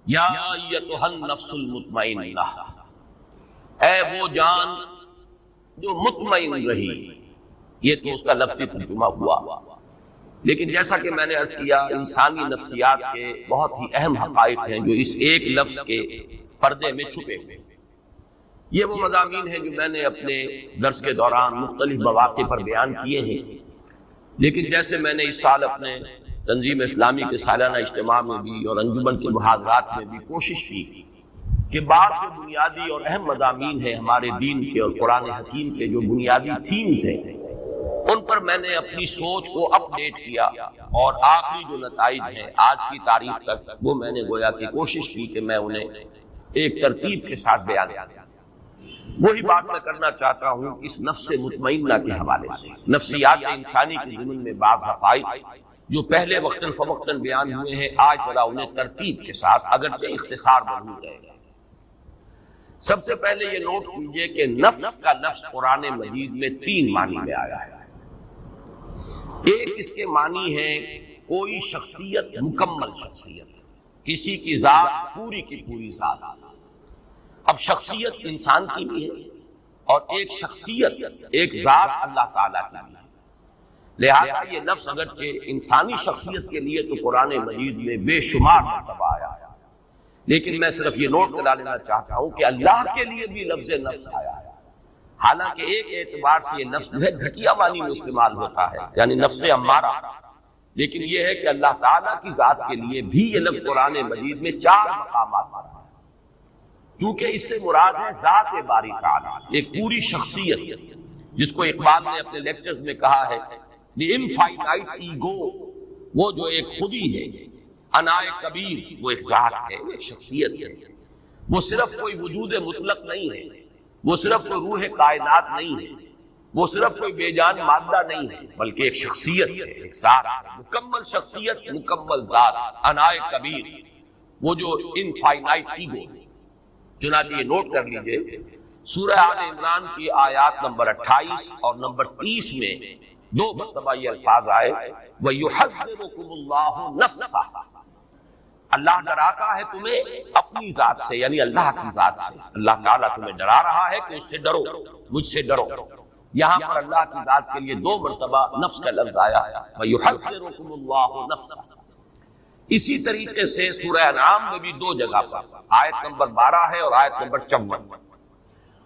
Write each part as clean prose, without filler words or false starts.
یا ایتھا النفس المطمئنہ، اے وہ جان جو مطمئن رہی. یہ تو اس کا لفظی ترجمہ ہوا، لیکن جیسا کہ میں نے عرض کیا انسانی نفسیات کے بہت ہی اہم حقائق ہیں جو اس ایک لفظ کے پردے میں چھپے ہوئے. یہ وہ مضامین ہیں جو میں نے اپنے درس کے دوران مختلف مواقع پر بیان کیے ہیں، لیکن جیسے میں نے اس سال اپنے تنظیم اسلامی کے سالانہ اجتماع میں بھی اور انجمن کے محاضرات میں بھی کوشش کی کہ بعض جو بنیادی اور اہم مضامین ہیں ہمارے دین کے اور قرآن حکیم کے جو بنیادی تھیمز ہیں ان پر میں نے اپنی سوچ کو اپ ڈیٹ کیا، اور آخری جو نتائج ہیں آج کی تاریخ تک وہ میں نے گویا کہ کوشش کی کہ میں انہیں ایک ترتیب کے ساتھ بیان کروں. وہی بات میں کرنا چاہتا ہوں اس نفس مطمئنہ کے حوالے سے. نفسیات انسانی کے ضمن میں بعض حقائق جو پہلے وقتاً فوقتاً بیان ہوئے ہیں آج ذرا انہیں ترتیب کے ساتھ اگرچہ اختصار موجود ہے. سب سے پہلے یہ نوٹ کیجئے کہ نفس کا لفظ قرآن مجید میں 3 معنی میں آیا ہے. ایک اس کے معنی ہے کوئی شخصیت، مکمل شخصیت، کسی کی ذات پوری کی پوری ذات. اب شخصیت انسان کی بھی ہے اور ایک شخصیت، ایک ذات اللہ تعالیٰ کی بھی ہے. لہذا یہ لفظ اگرچہ انسانی شخصیت کے لیے تو قرآن مجید میں بے شمار مرتبہ آیا ہے، لیکن میں صرف یہ نوٹ کرا لینا چاہتا ہوں کہ اللہ کے لیے بھی لفظ نفس آیا ہے. حالانکہ ایک اعتبار سے یہ نفس جو ہے گھٹیا معنی میں استعمال ہوتا ہے، یعنی نفس امارہ، لیکن یہ ہے کہ اللہ تعالیٰ کی ذات کے لیے بھی یہ لفظ قرآن مجید میں 4 مقامات پر ہے، کیونکہ اس سے مراد ہے ذات باری تعالیٰ، ایک پوری شخصیت جس کو اقبال نے اپنے لیکچرز میں کہا ہے دی انفائنائٹ ایگو، وہ جو ایک خودی ہے. انائے کبیر وہ ایک ذات ہے، وہ ایک شخصیت ہے. وہ صرف کوئی وجود مطلق نہیں ہے، وہ صرف کوئی روح کائنات نہیں ہے، وہ صرف کوئی بے جان مادہ نہیں ہے، بلکہ ایک شخصیت ہے، ایک ذات ہے، مکمل شخصیت، مکمل ذات، انائے کبیر، وہ جو انفائنائٹ ایگو. چنانچہ یہ نوٹ کر لیجئے سورہ آل عمران کی آیات نمبر 28 اور نمبر 30 میں 2 مرتبہ یہ الفاظ آئے وَيُحَذِّرُكُمُ اللَّهُ نَفْسَهُ، اللہ ڈراتا ہے تمہیں اپنی ذات سے، یعنی اللہ کی ذات سے. اللہ تعالیٰ تمہیں ڈرا رہا ہے کہ اس سے ڈرو، مجھ سے ڈرو. یہاں پر اللہ کی ذات کے لیے 2 مرتبہ نفس کا لفظ آیا ہے وَيُحَذِّرُكُمُ اللَّهُ نَفْسَهُ. اسی طریقے سے سورہ انعام میں بھی 2 جگہ پر، آیت نمبر 12 ہے اور آیت نمبر 54.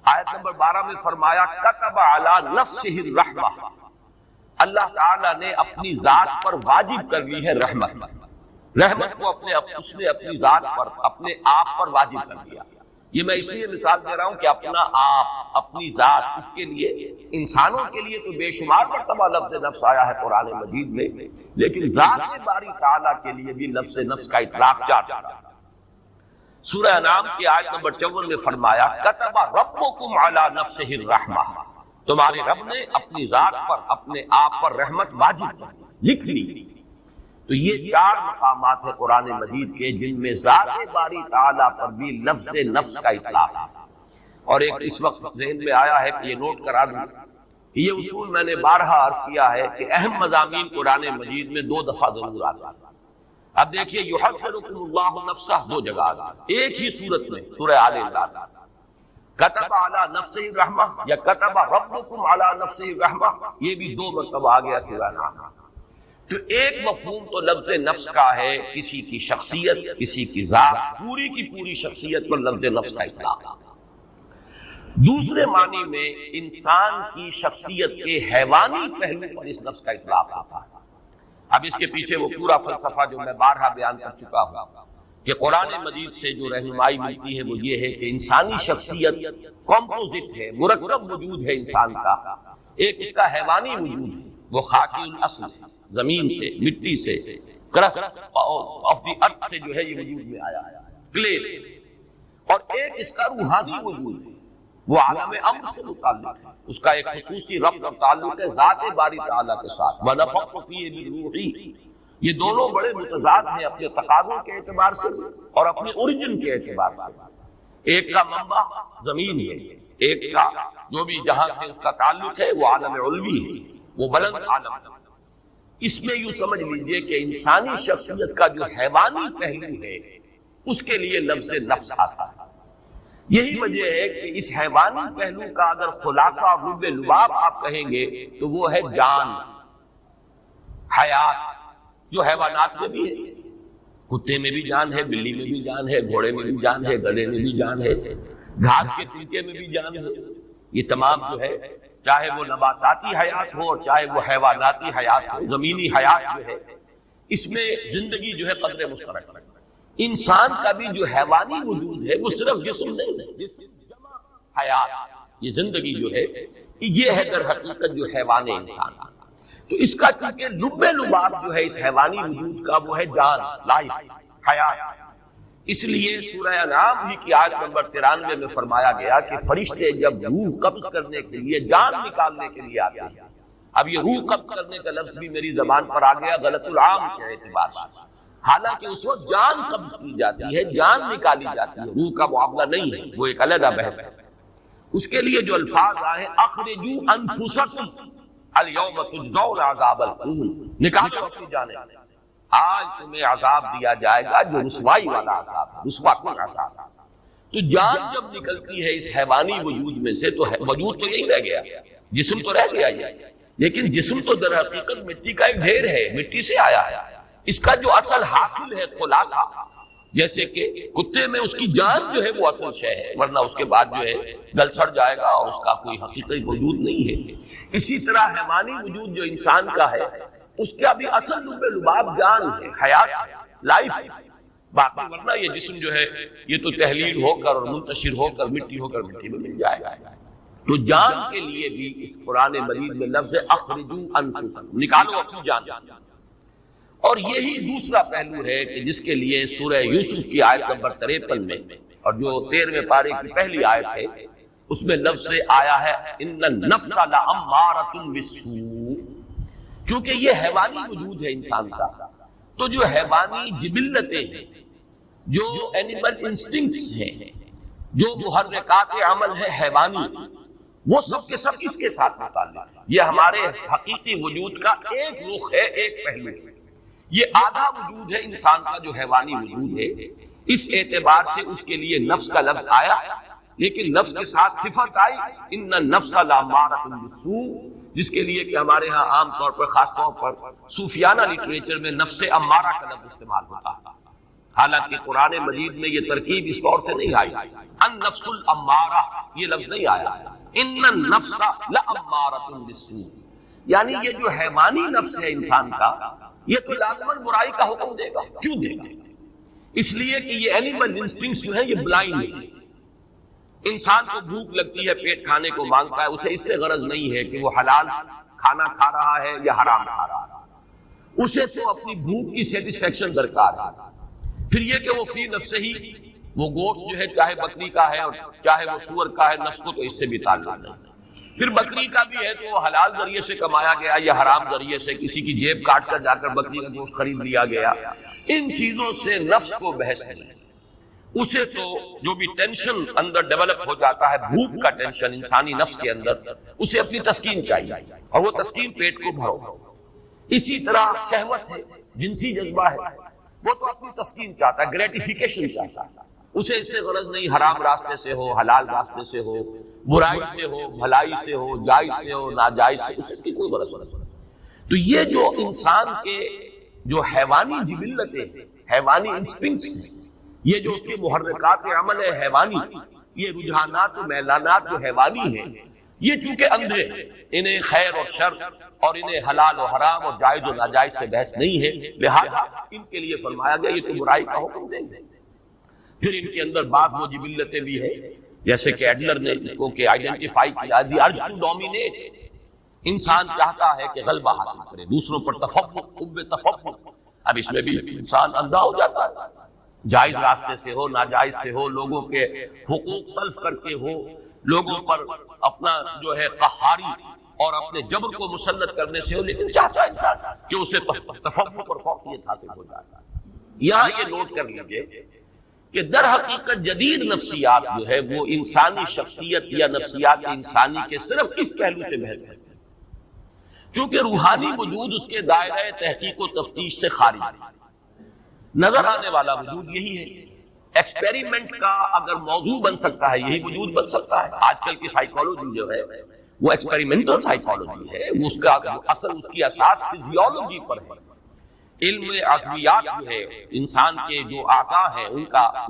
آیت نمبر 12 میں فرمایا کتب علی نفسہ الرحمہ، اللہ تعالیٰ نے اپنی ذات پر واجب کر لی ہے رحمت. رحمت کو اس نے اپنی ذات پر، اپنے آپ پر واجب کر دیا. یہ میں اس لیے مثال دے رہا ہوں کہ اپنا آپ، اپنی ذات، اس کے لیے انسانوں کے لیے تو بے شمار مرتبہ لفظ نفس آیا ہے قرآن مجید میں، لیکن ذات باری تعالیٰ کے لیے بھی لفظ نفس کا اطلاق 4 جگہ. سورہ انعام کی آیت نمبر 54 میں فرمایا کتب ربکم علی نفسہ الرحمہ، تمہارے رب نے اپنی ذات پر، اپنے آپ پر رحمت واجب کی، لکھ لی. تو یہ 4 مقامات ہیں قرآن مجید کے جن میں ذات باری تعالیٰ پر بھی لفظ نفس کا اطلاق ہے. اور ایک اس وقت ذہن میں آیا ہے کہ یہ نوٹ کرا دوں کہ یہ اصول میں نے بارہا عرض کیا ہے کہ اہم مضامین قرآن مجید میں 2 دفعہ ضرور آتا ہے. اب دیکھیے یحذرکم اللہ نفسہ 2 جگہ آتا ہے ایک ہی صورت میں سورہ آل عمران. کتب علی نفسہ الرحمہ یا کتب ربکم علی نفسہ الرحمہ، یہ بھی 2 مرتبہ آ گیا سورہ انعام. تو ایک مفہوم تو لفظ نفس کا ہے کسی کی شخصیت، کسی کی ذات، پوری کی پوری شخصیت پر لفظ نفس کا اطلاق. دوسرے معنی میں انسان کی شخصیت کے حیوانی پہلو پر اس لفظ کا اطلاق آتا ہے. اب اس کے پیچھے وہ پورا فلسفہ جو میں بارہا بیان کر چکا ہوں کہ قرآن مجید سے جو رہنمائی ملتی ہے وہ یہ ہے کہ انسانی شخصیت کمپوزٹ ہے، مرکب وجود ہے انسان کا. ایک اس کا حیوانی وجود ہے، وہ خاکی الاصل سے، زمین سے، مٹی سے، کرسٹ آف دی ارتھ سے جو ہے یہ وجود میں آیا ہے، کلے سے. اور ایک اس کا روحانی وجود ہے، وہ عالم امر سے متعلق ہے، اس کا ایک خصوصی ربط اور تعلق ہے ذات باری تعالیٰ کے ساتھ. وَنَفَخْتُ فِيهِ مِن رُوحِي، یہ دونوں بڑے متضاد ہیں اپنے تقاضوں کے اعتبار سے اور اپنے اوریجن کے اعتبار سے. ایک کا منبع زمین ہے، ایک کا جو بھی جہاں سے اس کا تعلق ہے وہ عالم علوی ہے، وہ بلند عالم ہے. اس میں یوں سمجھ لیجئے کہ انسانی شخصیت کا جو حیوانی پہلو ہے اس کے لیے لفظ نفس آتا ہے۔ یہی وجہ ہے کہ اس حیوانی پہلو کا اگر خلاصہ اور لب لباب آپ کہیں گے تو وہ ہے جان، حیات، جو حیوانات میں بھی ہے۔ کتے میں بھی جان ہے، بلی میں بھی جان ہے، گھوڑے میں بھی جان ہے، گدھے میں بھی جان ہے، گھاس کے تنکے میں بھی جان ہے۔ یہ تمام جو ہے، چاہے وہ نباتاتی حیات ہو اور چاہے وہ حیواناتی حیات ہو، زمینی حیات جو ہے، اس میں زندگی جو ہے قدر مشترک ہے۔ انسان کا بھی جو حیوانی وجود ہے وہ صرف جسم نہیں ہے، حیات، یہ زندگی جو ہے یہ ہے در حقیقت جو حیوان انسان۔ تو اس کا چونکہ لب لباب جو ہے اس حیوانی وجود کا وہ ہے جان، لائف، حیات۔ اس لیے سورہ انعام ہی کی آیت نمبر 93 میں فرمایا گیا کہ فرشتے جب روح قبض کرنے کے لیے، جان نکالنے کے لیے آتے ہیں۔ اب یہ روح قبض کرنے کا لفظ بھی میری زبان پر آ گیا غلط العام کے اعتبار سے، حالانکہ اس وقت جان قبض کی جاتی ہے، جان نکالی جاتی ہے، روح کا معاملہ نہیں ہے، وہ ایک علیحدہ بحث ہے۔ اس کے لیے جو الفاظ آئے اخرجوا انفسکم الیوم تجزون عذاب الہون، نکالو اپنی جانیں، آج تمہیں عذاب دیا جائے گا جو رسوائی والا عذاب ہے، رسوا کن عذاب ہے۔ تو جان جب نکلتی ہے اس حیوانی وجود میں سے تو وجود تو یہی رہ گیا، جسم تو رہ گیا یہ، لیکن جسم تو در حقیقت مٹی کا ایک ڈھیر ہے، مٹی سے آیا ہے۔ اس کا جو اصل حاصل ہے خلاصہ، جیسے کہ کتے میں اس کی جان جو ہے وہ اصل شے ہے، ورنہ اس کے بعد جو ہے گل سڑ جائے گا اور اس کا کوئی حقیقی وجود نہیں ہے۔ اسی طرح حیوانی وجود جو انسان کا ہے اس کا بھی اصل لب لباب جان ہے، حیات، لائف، باقی ورنہ یہ جسم جو ہے یہ تو تحلیل ہو کر اور منتشر ہو کر مٹی ہو کر مٹی میں مل جائے گا۔ تو جان کے لیے بھی اس قرآن مجید میں لفظ اخرجوا انفسکم، نکالو اپنی جان۔ اور یہی دوسرا پہلو ہے کہ جس کے لیے سورہ یوسف کی آیت نمبر 53 میں اور جو 13ویں پارے کی پہلی آیت ہے اس میں لفظ آیا ہے ان النفس لامارۃ بالسوء، کیونکہ یہ حیوانی وجود ہے انسان کا، تو جو حیوانی جبلتیں ہیں، جو اینیمل انسٹنکٹس ہیں، جو محرکات عمل ہے حیوانی، وہ سب کے سب اس کے ساتھ متعلق ہے۔ یہ ہمارے حقیقی وجود کا ایک رخ ہے، ایک پہلو ہے۔ یہ آدھا وجود ہے انسان کا جو حیوانی وجود ہے، اس اعتبار سے اس کے لیے نفس کا لفظ آیا، لیکن نفس کے ساتھ صفت آئی ان النفس لامارۃ بالسوء، جس کے لیے کہ ہمارے ہاں عام طور پر، خاص طور پر صوفیانہ لٹریچر میں نفس امارہ کا لفظ استعمال ہوتا ہے، حالانکہ قرآن مجید میں یہ ترکیب اس طور سے نہیں آئی، النفس الامارہ یہ لفظ نہیں آیا، ان النفس لامارۃ بالسوء، یعنی یہ جو حیوانی نفس ہے انسان کا یہ تو لازماً برائی کا حکم دے گا۔ کیوں دے گا؟ اس لیے کہ یہ اینیمل انسٹنکٹس جو ہیں یہ بلائنڈ ہیں۔ انسان کو بھوک لگتی ہے، پیٹ کھانے کو مانگتا ہے، اسے اس سے غرض نہیں ہے کہ وہ حلال کھانا کھا رہا ہے یا حرام کھا رہا ہے، اسے تو اپنی بھوک کی سیٹسفیکشن درکار ہے۔ پھر یہ کہ وہ فی نفسہ ہی وہ گوشت جو ہے چاہے بکری کا ہے اور چاہے وہ سور کا ہے، نفس کو تو اس سے بھی تعلق نہیں۔ پھر بکری کا بھی ہے تو وہ حلال ذریعے سے کمایا گیا یا حرام ذریعے سے کسی کی جیب کاٹ کر جا کر بکری کا گوشت خرید لیا گیا، ان چیزوں سے نفس کو بحث نہیں۔ اسے تو جو بھی ٹینشن اندر ڈیولپ ہو جاتا ہے، بھوک کا ٹینشن انسانی نفس کے اندر، اسے اپنی تسکین چاہیے اور وہ تسکین پیٹ کو بھرو۔ اسی طرح شہوت ہے، جنسی جذبہ ہے، وہ تو اپنی تسکین چاہتا ہے، گریٹیفیکیشن چاہتا ہے، اسے اس سے غرض نہیں حرام راستے سے ہو، حلال راستے سے ہو، برائی سے ہو، بھلائی سے ہو، جائز سے ہو، ناجائز سے، اسے اس کی کوئی غرض نہیں۔ تو یہ جو انسان کے جو حیوانی جبلتیں، حیوانی انسٹنکٹس ہیں، یہ جو اس کے محرکات عمل ہے حیوانی، یہ رجحانات و میلانات جو حیوانی ہیں، یہ چونکہ اندھے ہیں، انہیں خیر اور شر اور انہیں حلال و حرام اور جائز و ناجائز سے بحث نہیں ہے، لہذا ان کے لیے فرمایا گیا یہ تو برائی کا حکم دیں گے۔ پھر ان کے اندر بعض وہ جبلتیں بھی ہیں، جیسے کہ ایڈلر نے اس کو کہ آئیڈینٹیفائی کیا، دی ارج ٹو ڈومینیٹ، انسان چاہتا ہے کہ غلبہ حاصل کرے، دوسروں پر تفوق، حب تفوق۔ اب اس میں بھی انسان اندھا ہو جاتا ہے، جائز راستے سے ہو، ناجائز سے ہو، لوگوں کے حقوق تلف کر کے ہو، لوگوں پر اپنا جو ہے قہاری اور اپنے جبر کو مسلط کرنے سے ہو، لیکن چاہتا ہے انسان کہ اسے تفوق اور فوقیت حاصل ہو جائے۔ یہاں یہ نوٹ کر لیجئے کہ در حقیقت جدید نفسیات جو ہے وہ انسانی شخصیت یا نفسیات انسانی کے صرف اس پہلو سے بحث ہے، کیونکہ روحانی وجود اس کے دائرہ تحقیق و تفتیش سے خارج ہے، نظر آنے والا وجود یہی ہے، ایکسپیریمنٹ کا اگر موضوع بن سکتا ہے یہی وجود بن سکتا ہے. آج کل کی سائیکالوجی جو ہے وہ ایکسپیریمنٹل سائیکالوجی ہے، اس کا اصل اس کی اساس فزیولوجی پر ہے. علم عضویات جو ہے انسان کے جو اعضاء ہیں ان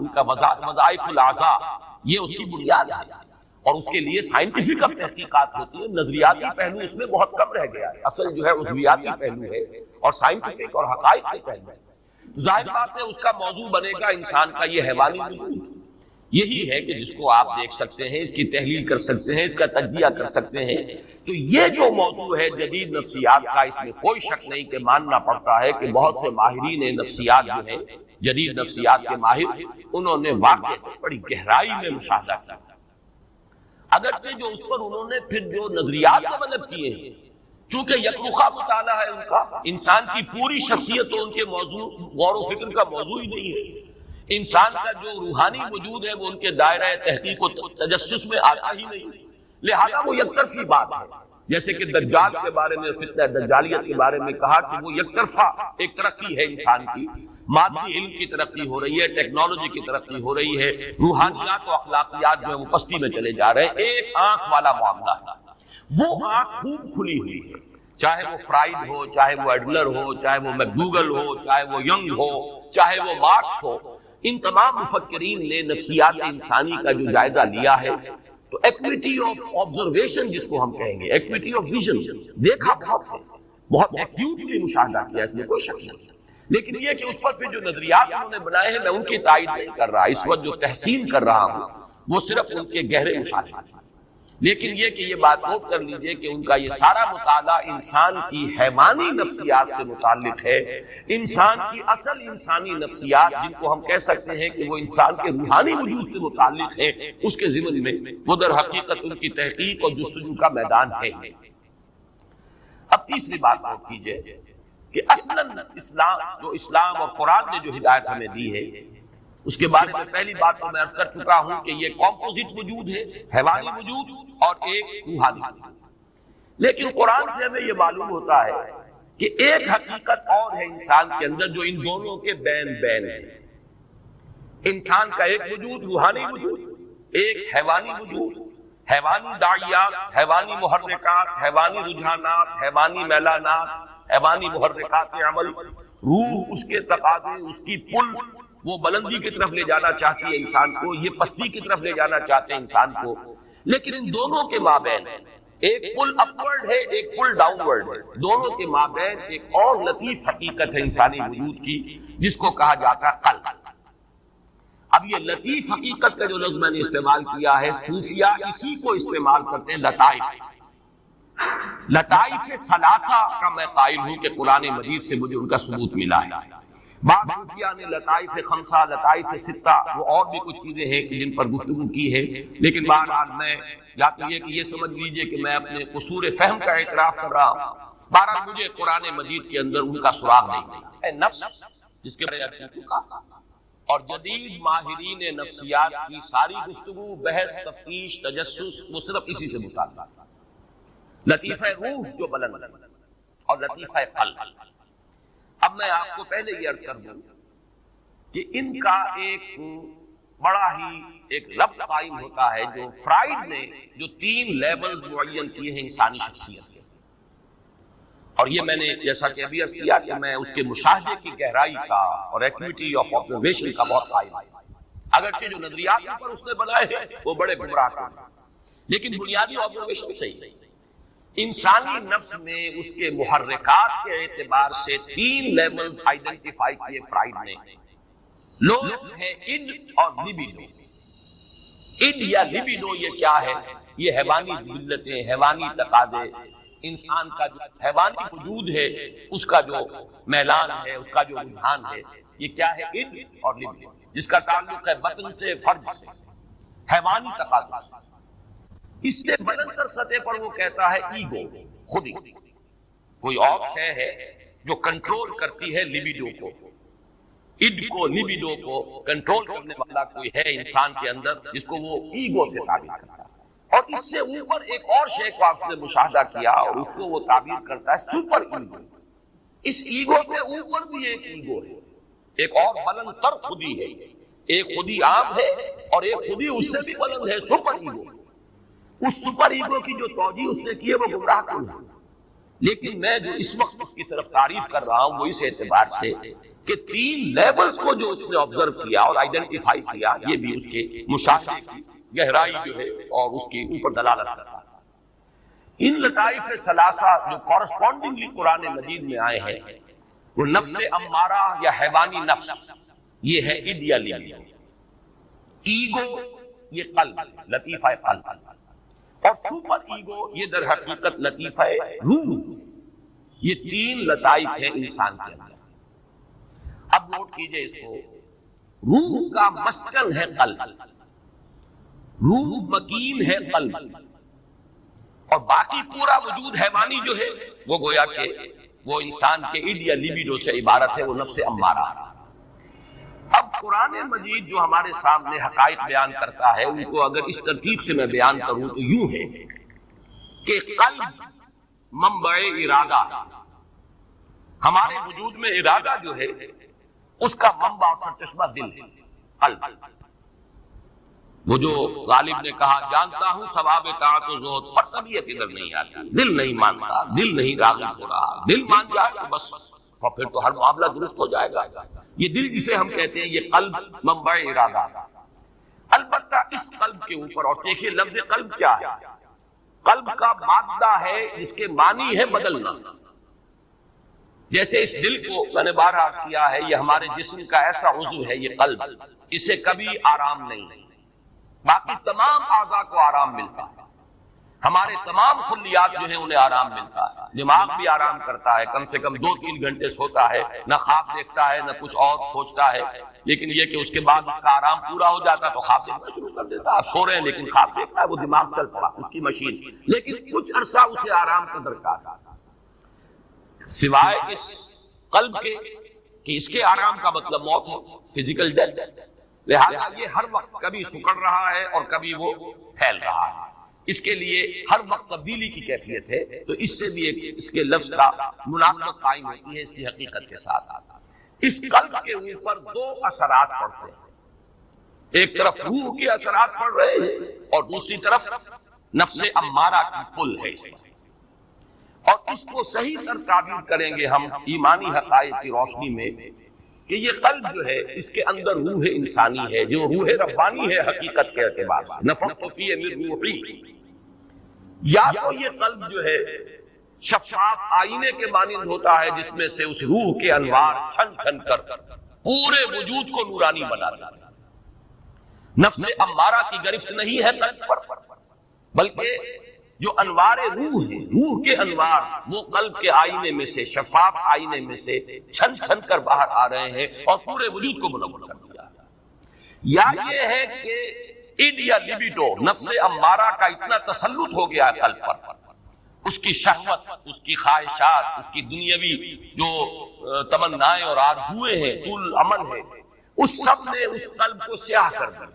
کا وظائف الاعضاء یہ اس کی بنیاد ہے، اور اس کے لیے سائنٹیفک اب تحقیقات ہوتی ہے. نظریاتی پہلو اس میں بہت کم رہ گیا ہے، اصل جو ہے عضویاتی پہلو ہے اور سائنٹیفک اور حقائق کے پہلو ہے. ظاہر بات ہے اس کا موضوع بنے گا انسان کا یہ حیوانی وجود. یہی ہے کہ جس کو آپ دیکھ سکتے ہیں، اس کی تحلیل کر سکتے ہیں، اس کا تجزیہ کر سکتے ہیں. تو یہ جو موضوع ہے جدید نفسیات کا، اس میں کوئی شک نہیں کہ ماننا پڑتا ہے کہ بہت سے ماہرین نفسیات جو ہیں، جدید نفسیات کے ماہر، انہوں نے واقعی بڑی گہرائی میں مشاہدہ کیا. اگرچہ جو اس پر انہوں نے پھر جو نظریات ڈیولپ کیے ہیں، چونکہ یکرخا مطالعہ ہے ان کا، انسان کی پوری شخصیت تو ان کے موضوع غور و فکر کا موضوع ہی نہیں ہے. انسان کا جو روحانی وجود ہے وہ ان کے دائرہ تحقیق و تجسس میں آتا ہی نہیں، لہذا وہ یک طرفی بات ہے. جیسے کہ دجال کے بارے میں، فتنہ دجالیت کے بارے میں کہا کہ وہ یک طرفہ ایک ترقی ہے انسان کی. مادی علم کی ترقی ہو رہی ہے، ٹیکنالوجی کی ترقی ہو رہی ہے، روحانیات و اخلاقیات جو ہے وہ پستی میں چلے جا رہے ہیں. ایک آنکھ والا معاملہ ہے، وہ آنکھ خوب کھلی ہوئی ہے. چاہے وہ فرائڈ ہو، چاہے وہ ایڈلر ہو، چاہے وہ میکڈوگل ہو، چاہے وہ ینگ ہو، چاہے وہ مارکس ہو، ان تمام مفکرین نے نفسیات انسانی کا جو جائزہ لیا ہے تو ایکویٹی آف آبزرویشن جس کو ہم کہیں گے، ایکویٹی آف ویژن، دیکھا بہت ایکیوٹلی مشاہدہ کیا، اس میں کوئی شک نہیں. لیکن یہ کہ اس پر پھر جو نظریات انہوں نے بنائے ہیں میں ان کی تائید نہیں کر رہا. اس وقت جو تحسین کر رہا ہوں وہ صرف ان کے گہرے مشاہدے ہیں. لیکن یہ کہ یہ بات نوٹ کر لیجئے کہ ان کا یہ سارا مطالعہ انسان کی حیوانی نفسیات سے متعلق ہے. انسان کی اصل انسانی نفسیات جن کو ہم کہہ سکتے ہیں کہ وہ انسان کے روحانی وجود سے متعلق ہے، اس کے ضمن میں وہ در حقیقت ان کی تحقیق اور جستجو کا میدان ہے. اب تیسری بات نوٹ کیجئے کہ اصلاً اسلام اور قرآن نے جو ہدایت ہمیں دی ہے اس کے بارے میں پہلی بات تو میں عرض کر چکا ہوں کہ یہ کمپوزٹ وجود ہے، حیوانی وجود اور ایک روحانی وجود. لیکن قرآن سے ہمیں یہ معلوم ہوتا ہے کہ ایک حقیقت اور ہے انسان کے اندر جو ان دونوں کے بین بین ہے. انسان کا ایک وجود روحانی وجود، ایک حیوانی وجود. حیوانی داعیات، حیوانی محرکات، حیوانی رجحانات، حیوانی میلانات، حیوانی محرکات عمل، روح، اس کے تقاضے، اس کی پل، وہ بلندی کی طرف لے جانا چاہتی ہے انسان کو، یہ پستی کی طرف لے جانا چاہتے ہیں انسان کو. لیکن ان دونوں کے مابین ایک پل اپورڈ ہے، ایک پل ڈاؤن ورڈ ہے. دونوں کے مابین ایک اور لطیف حقیقت ہے انسانی وجود کی جس کو کہا جاتا ہے قلب. اب یہ لطیف حقیقت کا جو لفظ میں نے استعمال کیا ہے، صوفیہ اسی کو استعمال کرتے ہیں لطائف. لطائف ثلاثہ کا میں قائل ہوں کہ قرآن مجید سے مجھے ان کا ثبوت ملا ہے. بعض صوفیہ نے لطائف خمسہ، لطائف ستہ، وہ اور بھی کچھ چیزیں ہیں کہ جن پر گفتگو کی ہے. لیکن بہرحال میں یا تو یہ کہ یہ سمجھ لیجئے کہ میں اپنے قصور فہم کا اعتراف کر رہا ہوں. بہرحال مجھے قرآن مجید کے اندر ان کا سراغ نہیں ملا. نفس جس کے بارے میں چکا اور جدید ماہرین نفسیات کی ساری گفتگو، بحث، تفتیش، تجسس وہ صرف اسی سے متعلق. لطیفہ روح جو بلند اور لطیفہ قلب. اب میں آپ کو پہلے یہ عرض کر دوں کہ ان کا ایک بڑا ہی ایک ربط قائم ہوتا ہے جو فرائڈ نے جو 3 لیولز معین کیے ہیں انسانی شخصیت کے. اور یہ میں نے جیسا کہ ابھی عرض کیا کہ میں اس کے مشاہدے کی گہرائی کا اور ایکویٹی آف آبزرویشن کا بہت قائل ہوں. اگرچہ جو نظریات پر اس نے بنائے ہیں وہ بڑے گمراہ کن ہیں، لیکن بنیادی آبزرویشن صحیح. انسانی نفس میں اس کے محرکات کے اعتبار سے 3 لیولز آئیڈینٹیفائی کیے فرائڈ نے. لوسٹ ہے اڈ اور لیبیڈو. اڈ یا لیبیڈو یہ کیا ہے؟ یہ حیوانی ذلتیں، حیوانی تقاضے، انسان کا جو حیوانی وجود ہے اس کا جو میلان ہے، اس کا جو رجحان ہے، یہ کیا ہے؟ اڈ اور لیبیڈو، جس کا تعلق ہے بطن سے، فرج سے، حیوانی تقاضے. اس سے بلند تر سطح پر وہ کہتا ہے ایگو، خودی. کوئی اور شے ہے جو کنٹرول کرتی ہے لیبیڈو کو، اڈ کو، لیبیڈو کو کنٹرول کرنے والا کوئی ہے انسان کے اندر جس کو وہ ایگو سے تعبیر کرتا ہے. اور اس سے اوپر ایک اور شے کو آپ نے مشاہدہ کیا اور اس کو وہ تعبیر کرتا ہے سپر ایگو. اس ایگو کے اوپر بھی ایک ایگو ہے، ایک اور بلند تر خودی ہے ایک خودی عام ہے اور ایک خودی اس سے بھی بلند ہے، سپر ایگو۔ اس سپر ایگو کی جو توجیہ اس نے کی ہے وہ گمراہ کن ہے، لیکن میں جو اس وقت اس کی طرف تعریف کر رہا ہوں وہ اس اعتبار سے کہ 3 لیولز کو جو اس نے آبزرو کیا اور آئیڈینٹیفائی کیا، یہ بھی اس کے مشاہدے کی گہرائی جو ہے اور اس کے اوپر دلالت کرتا ہے۔ ان لطائف ثلاثہ جو کورسپونڈنگلی قرآن مجید میں آئے ہیں وہ نفس امارہ یا حیوانی نفس، یہ ہے ایڈیالیزم، ایگو یہ قلب، لطیفہ قلب، اور سپر ایگو یہ در حقیقت لطیفہ روح۔ یہ 3 لطائف ہیں انسان کے اندر۔ اب نوٹ کیجئے اس کو، روح کا مسکن ہے قلب، روح مکین ہے قلب، اور باقی پورا وجود حیوانی جو ہے وہ گویا کہ وہ انسان کے ایڈیا لیبیڈو سے عبارت ہے، وہ نفس امارہ۔ اب قرآن مجید جو ہمارے سامنے حقائق بیان کرتا ہے ان کو اگر اس ترتیب سے میں بیان کروں تو یوں ہے کہ قلب منبع ارادہ، ہمارے وجود میں ارادہ جو ہے اس کا منبع اور سرچشمہ دل ہے، قلب۔ وہ جو غالب نے کہا جانتا ہوں ثواب طاعت و زہد، پر طبیعت ادھر نہیں آتی، دل نہیں مانتا، دل نہیں راغب ہو رہا، دل مان جائے تو بس اور پھر تو ہر معاملہ درست ہو جائے گا۔ یہ دل جسے ہم کہتے ہیں یہ قلب منبع ارادہ۔ البتہ اس قلب کے اوپر، اور دیکھیے لفظ قلب کیا ہے، قلب کا مادہ ہے جس کے معنی ہے بدلنا۔ جیسے اس دل کو میں نے بار عرض کیا ہے یہ ہمارے جسم کا ایسا عضو ہے، یہ قلب، اسے کبھی آرام نہیں، باقی تمام اعضاء کو آرام ملتا ہے، ہمارے تمام خلیات جو ہیں انہیں آرام ملتا ہے، دماغ بھی آرام کرتا ہے، کم سے کم 2-3 گھنٹے سوتا ہے، نہ خواب دیکھتا ہے نہ کچھ اور سوچتا ہے، لیکن یہ کہ اس کے بعد اس کا آرام پورا ہو جاتا تو خواب دیکھنا شروع کر دیتا ہے۔ آپ سو رہے ہیں لیکن خواب دیکھتا ہے، وہ دماغ چل پڑا اس کی مشین، لیکن کچھ عرصہ اسے آرام کا درکار ہے، سوائے اس قلب کے کہ اس کے آرام کا مطلب موت ہے، فزیکل ڈیتھ۔ لہذا یہ ہر وقت کبھی سکڑ رہا ہے اور کبھی وہ پھیل رہا ہے، اس کے لیے ہر وقت تبدیلی کی کیفیت ہے، تو اس سے بھی ایک اس کے لفظ کا مناسبت قائم ہوتی ہے اس کی حقیقت کے ساتھ۔ اس قلب کے اوپر 2 اثرات پڑتے ہیں، ایک طرف روح کے اثرات پڑ رہے ہیں اور دوسری طرف نفس امارہ کی پل ہے اس پر، اور اس کو صحیح تر تعبیر کریں گے ہم ایمانی حقائق کی روشنی میں کہ یہ قلب جو ہے اس کے اندر روح انسانی ہے جو روح ربانی ہے حقیقت کے اعتبار سے، نفخت فیہ من روحی۔ یا تو یہ قلب جو ہے شفاف آئینے کے مانند ہوتا ہے جس میں سے اس روح کے انوار چھن چھن کر پورے وجود کو نورانی بنا دیتا ہے۔ نفس امارہ کی گرفت نہیں ہے قلب پر، بلکہ جو انوار روح ہے، روح کے انوار وہ قلب کے آئینے میں سے، شفاف آئینے میں سے چھن چھن کر باہر آ رہے ہیں اور پورے وجود کو منور کر دیا۔ یا یہ ہے کہ ایڈیا لیبیڈو، نفس امارہ کا اتنا تسلط ہو گیا ہے قلب پر، اس کی شہوت، اس کی خواہشات، اس کی دنیاوی جو تمنائیں اور آرزوئیں ہیں، طول عمل ہے، اس سب نے اس قلب کو سیاہ کر دیا،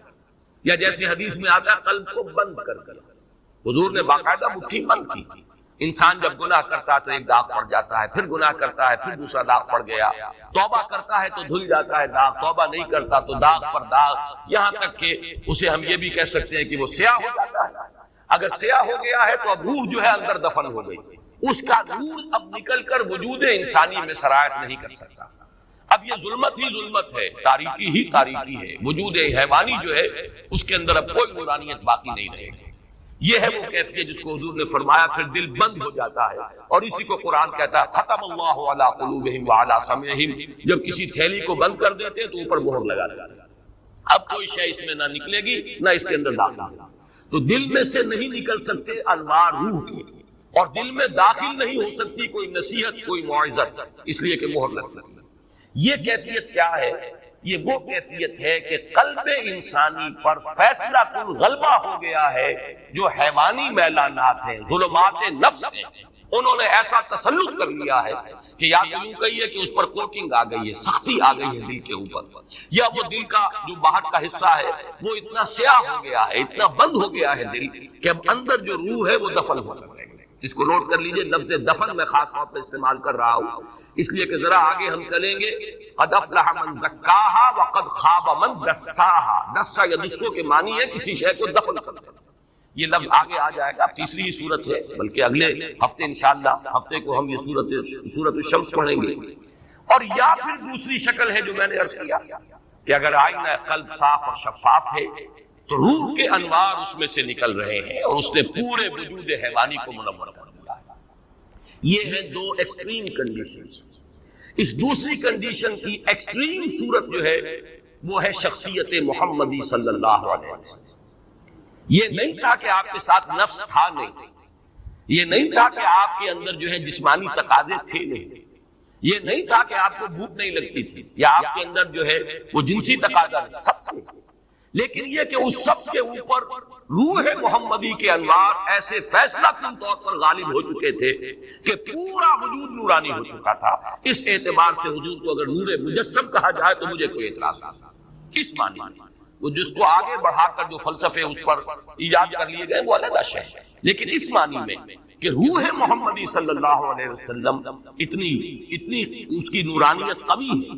یا جیسے حدیث میں آتا ہے قلب کو بند کر دیا۔ حضور نے باقاعدہ مٹھی بند کی۔ انسان جب گناہ کرتا ہے تو ایک داغ پڑ جاتا ہے، پھر گناہ کرتا ہے پھر دوسرا داغ پڑ گیا، توبہ کرتا ہے تو دھل جاتا ہے داغ، توبہ نہیں کرتا تو داغ پر داغ، یہاں تک کہ اسے ہم یہ بھی کہہ سکتے ہیں کہ وہ سیاہ ہو جاتا ہے۔ اگر سیاہ ہو گیا ہے تو اب روح جو ہے اندر دفن ہو گئی، اس کا نور اب نکل کر وجود انسانی میں سرایت نہیں کر سکتا۔ اب یہ ظلمت ہی ظلمت ہے، تاریکی ہی تاریکی ہے، وجود حیوانی جو ہے اس کے اندر اب کوئی نورانیت باقی نہیں رہے گی۔ یہ ہے وہ کیفیت جس کو حضور نے فرمایا پھر دل بند ہو جاتا ہے، اور اسی کو قرآن کہتا ہے ختم اللہ علی قلوبہم وعلی سمعہم، جب کسی تھیلی کو بند کر دیتے ہیں تو اوپر مہر لگا دیتے ہیں، اب کوئی شے اس میں نہ نکلے گی نہ اس کے اندر داخل ہوگا۔ تو دل میں سے نہیں نکل سکتے انوار روح کے، اور دل میں داخل نہیں ہو سکتی کوئی نصیحت، کوئی موعظت، اس لیے کہ مہر لگ سکتی۔ یہ کیفیت کیا ہے؟ یہ وہ کیفیت ہے کہ قلب انسانی پر فیصلہ کن غلبہ ہو گیا ہے، جو حیوانی میلانات ہیں، ظلمات نفس ہیں، انہوں نے ایسا تسلط کر لیا ہے کہ یا تو یوں کہیے کہ اس پر کوٹنگ آ گئی ہے، سختی آ گئی ہے دل کے اوپر، یا وہ دل کا جو باہر کا حصہ ہے وہ اتنا سیاہ ہو گیا ہے، اتنا بند ہو گیا ہے دل کہ اب اندر جو روح ہے وہ دفن ہو رہی ہے۔ اس کو نوٹ کر لیجئے، لفظ دفن میں خاص طور پہ استعمال کر رہا ہوں اس لیے کہ ذرا آگے ہم چلیں گے، قد افلح من زکاہا وقد خاب من دساہا۔ دسا یا دسو کے معنی ہے کسی شے کو دفن کرنا، یہ لفظ آگے آ جائے گا، تیسری ہی صورت ہے، بلکہ اگلے ہفتے انشاءاللہ ہفتے کو ہم یہ سورۃ الشمس پڑھیں گے۔ اور یا پھر دوسری شکل ہے جو میں نے عرض کیا کہ اگر آئینہ قلب صاف اور شفاف ہے تو روح کے انوار اس میں سے نکل رہے ہیں اور اس نے پورے وجود حیوانی کو منور کر دیا ہے۔ یہ ہے دو ایکسٹریم کنڈیشنز۔ اس دوسری کنڈیشن کی ایکسٹریم صورت جو ہے وہ ہے شخصیت محمدی صلی اللہ علیہ وسلم۔ یہ نہیں تھا کہ آپ کے ساتھ نفس تھا نہیں، یہ نہیں تھا کہ آپ کے اندر جو ہے جسمانی تقاضے تھے نہیں، یہ نہیں تھا کہ آپ کو بھوک نہیں لگتی تھی یا آپ کے اندر جو ہے وہ جنسی تقاضا سب تھے، لیکن یہ کہ اس سب کے اوپر روح محمدی کے انوار ایسے فیصلہ کن طور پر غالب ہو چکے تھے کہ پورا وجود نورانی ہو چکا تھا۔ اس اعتبار سے حضور کو اگر نور مجسم کہا جائے تو مجھے کوئی اعتراض نہیں، اس معنی میں وہ جس کو آگے بڑھا کر جو فلسفے اس پر ایجاد کر لیے گئے وہ علیحدہ شے ہے، لیکن اس معنی میں کہ روح محمدی صلی اللہ علیہ وسلم اتنی اس کی نورانیت قوی ہے،